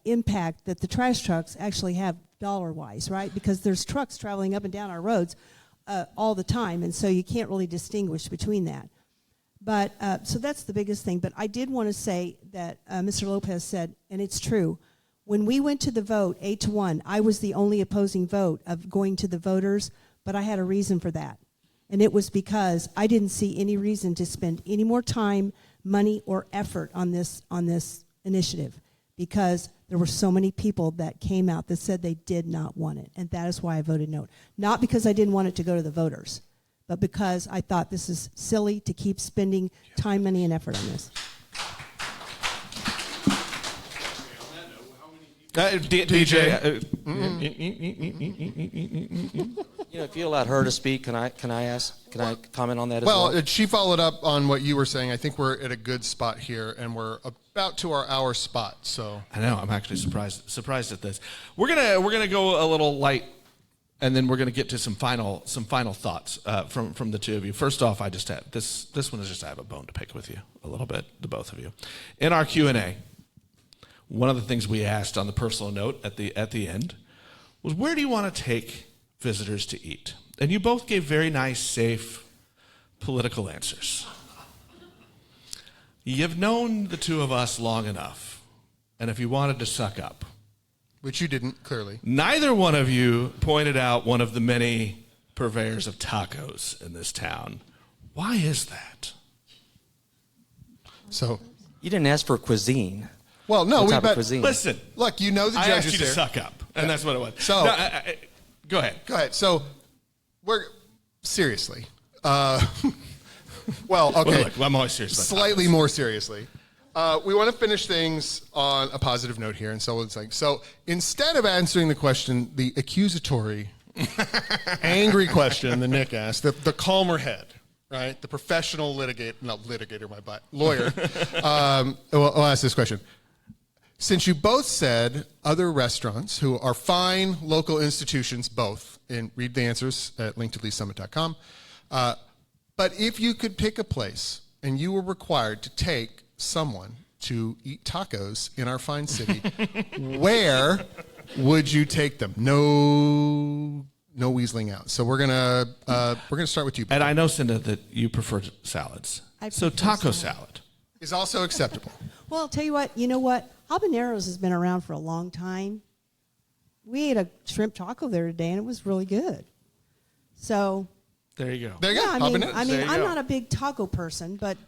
impact that the trash trucks actually have dollar-wise, right? Because there's trucks traveling up and down our roads all the time, and so you can't really distinguish between that. But so that's the biggest thing. But I did want to say that Mr. Lopez said, and it's true, when we went to the vote 8-1, I was the only opposing vote of going to the voters, but I had a reason for that. And it was because I didn't see any reason to spend any more time, money, or effort on this initiative, because there were so many people that came out that said they did not want it, and that is why I voted no. Not because I didn't want it to go to the voters, but because I thought this is silly to keep spending time, money, and effort on this. DJ. If you allowed her to speak, can I comment on that as well? Well, she followed up on what you were saying. I think we're at a good spot here, and we're about to our hour spot. So I know, I'm actually surprised at this. We're gonna go a little light, and then we're gonna get to some final thoughts from the two of you. First off, I just have this one is just I have a bone to pick with you a little bit, the both of you. In our Q&A, one of the things we asked on the personal note at the end was, where do you want to take visitors to eat? And you both gave very nice, safe, political answers. You've known the two of us long enough, and if you wanted to suck up, which you didn't, clearly. Neither one of you pointed out one of the many purveyors of tacos in this town. Why is that? So you didn't ask for cuisine. Well, no, we bet. Cuisine? Listen, look, you know the judges I asked you to there. suck up, and that's what it was. So, no, go ahead. Go ahead. So, we're seriously. Well, okay. Look, I'm always serious. Slightly more seriously. We want to finish things on a positive note here, and so it's like, so instead of answering the question, the accusatory, angry question that Nick asked, the calmer head, right? The professional lawyer. I'll ask this question. Since you both said other restaurants who are fine local institutions, both, and read the answers at linktodleesummit.com, but if you could pick a place and you were required to take someone to eat tacos in our fine city, where would you take them? No weaseling out. So we're gonna start with you, Beto. And I know, Cynda, that you prefer salads. So taco salad is also acceptable. Well, I'll tell you what. You know what? Habaneros has been around for a long time. We ate a shrimp taco there today, and it was really good. So there you go. There you go. I mean, I'm go. not a big taco person, but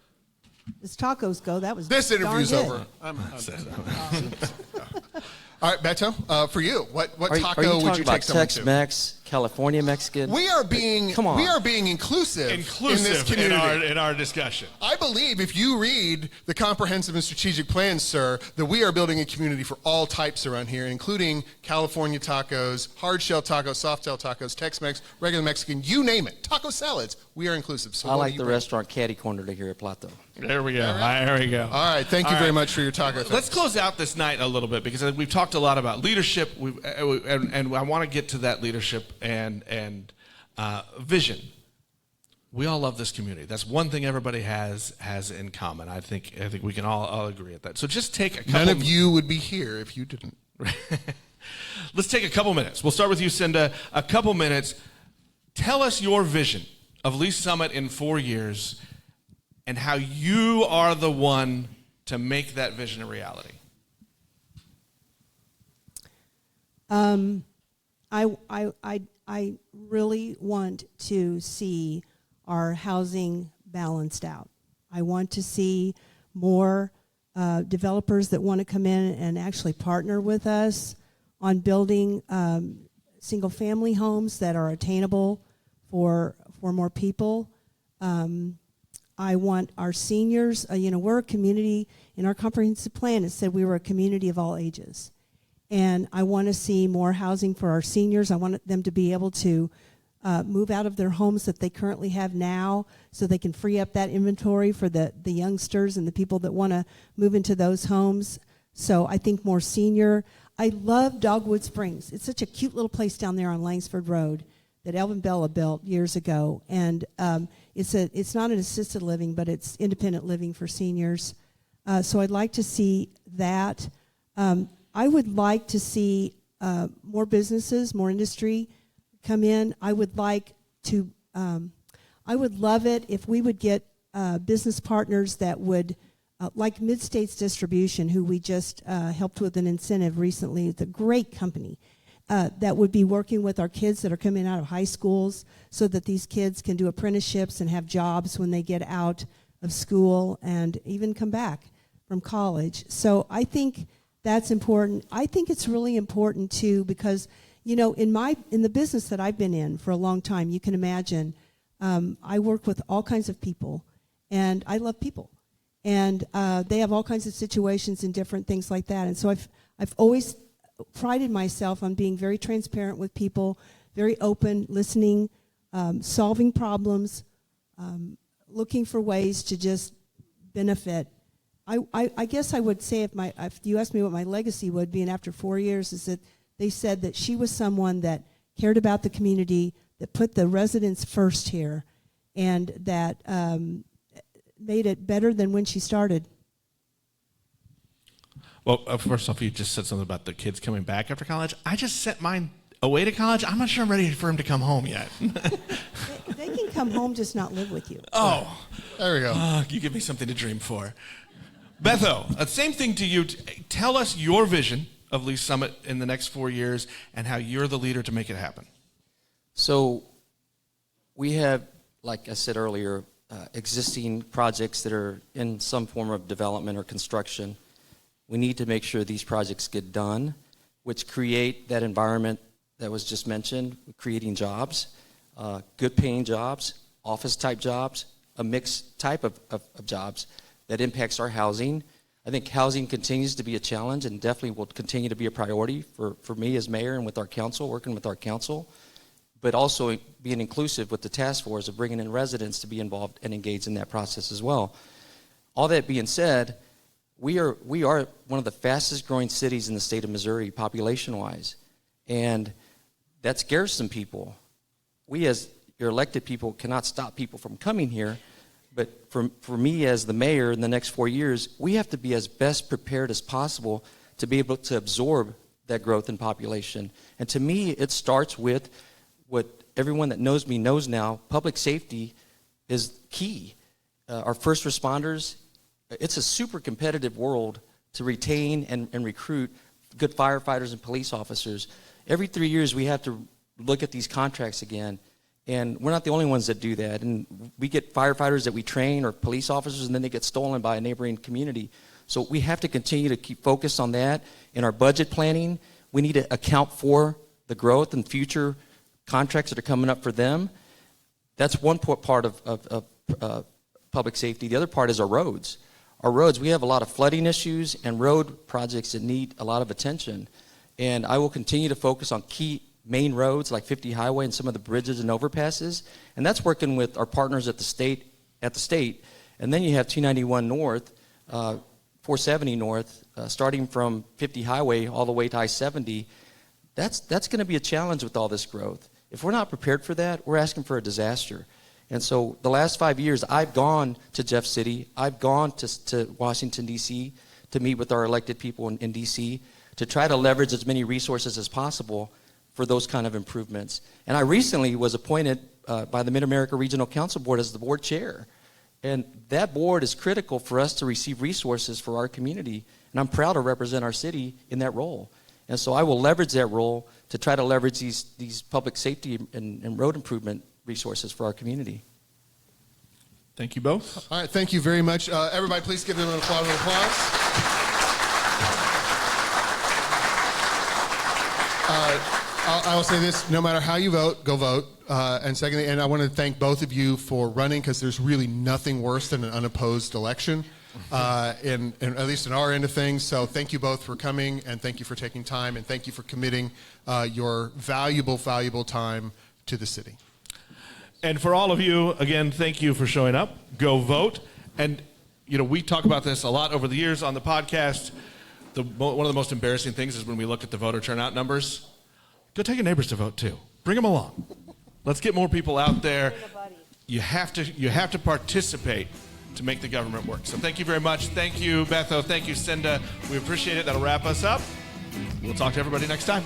as tacos go, that was This interview's darn over. good. All right, Beto, for you, what Are taco you would talking you about take someone to? Tex-Mex, California Mexican? We are being inclusive in this community. in our discussion. I believe if you read the comprehensive and strategic plan, sir, that we are building a community for all types around here, including California tacos, hard shell tacos, soft shell tacos, Tex-Mex, regular Mexican, you name it. Taco salads. We are inclusive. So I like the restaurant Caddy Corner to here at Plato. There we go. There we go. All right. Thank you very much for your taco. Let's close out this night a little bit, because we've talked a lot about leadership, and I want to get to that leadership and vision. We all love this community. That's one thing everybody has in common. I think we can all agree at that. So just take a couple. None of you would be here if you didn't. Let's take a couple minutes. We'll start with you, Cynda. A couple minutes. Tell us your vision of Lease Summit in 4 years and how you are the one to make that vision a reality? I really want to see our housing balanced out. I want to see more developers that want to come in and actually partner with us on building single-family homes that are attainable for more people. I want our seniors, we're a community, in our comprehensive plan it said we were a community of all ages. And I want to see more housing for our seniors. I want them to be able to move out of their homes that they currently have now so they can free up that inventory for the youngsters and the people that want to move into those homes. So I think more senior. I love Dogwood Springs. It's such a cute little place down there on Langsford Road that Elvin Bella built years ago. And it's not an assisted living, but it's independent living for seniors. So I'd like to see that. I would like to see more businesses, more industry come in. I would love it if we would get business partners that would, like Mid-States Distribution, who we just helped with an incentive recently. It's a great company that would be working with our kids that are coming out of high schools so that these kids can do apprenticeships and have jobs when they get out of school and even come back from college. So I think that's important. I think it's really important too because, in the business that I've been in for a long time, you can imagine, I work with all kinds of people, and I love people, and they have all kinds of situations and different things like that. And so I've always prided myself on being very transparent with people, very open, listening, solving problems, looking for ways to just benefit. I guess I would say if you asked me what my legacy would be, and after 4 years, is that they said that she was someone that cared about the community, that put the residents first here, and that made it better than when she started. Well, first off, you just said something about the kids coming back after college. I just sent mine away to college. I'm not sure I'm ready for him to come home yet. They can come home, just not live with you. Oh. There we go. You give me something to dream for. Beto, same thing to you. Tell us your vision of Lease Summit in the next 4 years and how you're the leader to make it happen. So we have, like I said earlier, existing projects that are in some form of development or construction. We need to make sure these projects get done, which create that environment that was just mentioned, creating jobs, good paying jobs, office type jobs, a mixed type of jobs that impacts our housing. I think housing continues to be a challenge and definitely will continue to be a priority for me as mayor and with our council, working with our council, but also being inclusive with the task force of bringing in residents to be involved and engaged in that process as well. All that being said, we are one of the fastest growing cities in the state of Missouri population-wise, and that scares some people. We as your elected people cannot stop people from coming here, but for me as the mayor in the next 4 years, we have to be as best prepared as possible to be able to absorb that growth in population. And to me, it starts with what everyone that knows me knows now, public safety is key. Our first responders, it's a super competitive world to retain and recruit good firefighters and police officers. Every 3 years, we have to look at these contracts again. And we're not the only ones that do that. And we get firefighters that we train or police officers, and then they get stolen by a neighboring community. So we have to continue to keep focused on that. In our budget planning, we need to account for the growth and future contracts that are coming up for them. That's one part of public safety. The other part is our roads. Our roads, we have a lot of flooding issues and road projects that need a lot of attention. And I will continue to focus on key main roads like 50 Highway and some of the bridges and overpasses. And that's working with our partners at the state. And then you have 291 North, 470 North, starting from 50 Highway all the way to I-70. That's going to be a challenge with all this growth. If we're not prepared for that, we're asking for a disaster. And so the last 5 years, I've gone to Jeff City. I've gone to Washington, D.C. to meet with our elected people in D.C. to try to leverage as many resources as possible for those kind of improvements. And I recently was appointed by the Mid-America Regional Council Board as the board chair. And that board is critical for us to receive resources for our community. And I'm proud to represent our city in that role. And so I will leverage that role to try to leverage these public safety and road improvement resources for our community. Thank you both. All right, thank you very much. Everybody, please give them an applause. I will say this, no matter how you vote, go vote. And secondly, and I want to thank both of you for running, because there's really nothing worse than an unopposed election, in at least in our end of things. So thank you both for coming, and thank you for taking time, and thank you for committing your valuable, valuable time to the city. And for all of you, again, thank you for showing up. Go vote. And, you know, we talk about this a lot over the years on the podcast. One of the most embarrassing things is when we look at the voter turnout numbers. Go take your neighbors to vote too. Bring them along. Let's get more people out there. You have to participate to make the government work. So thank you very much. Thank you, Beto. Thank you, Cynda. We appreciate it. That'll wrap us up. We'll talk to everybody next time.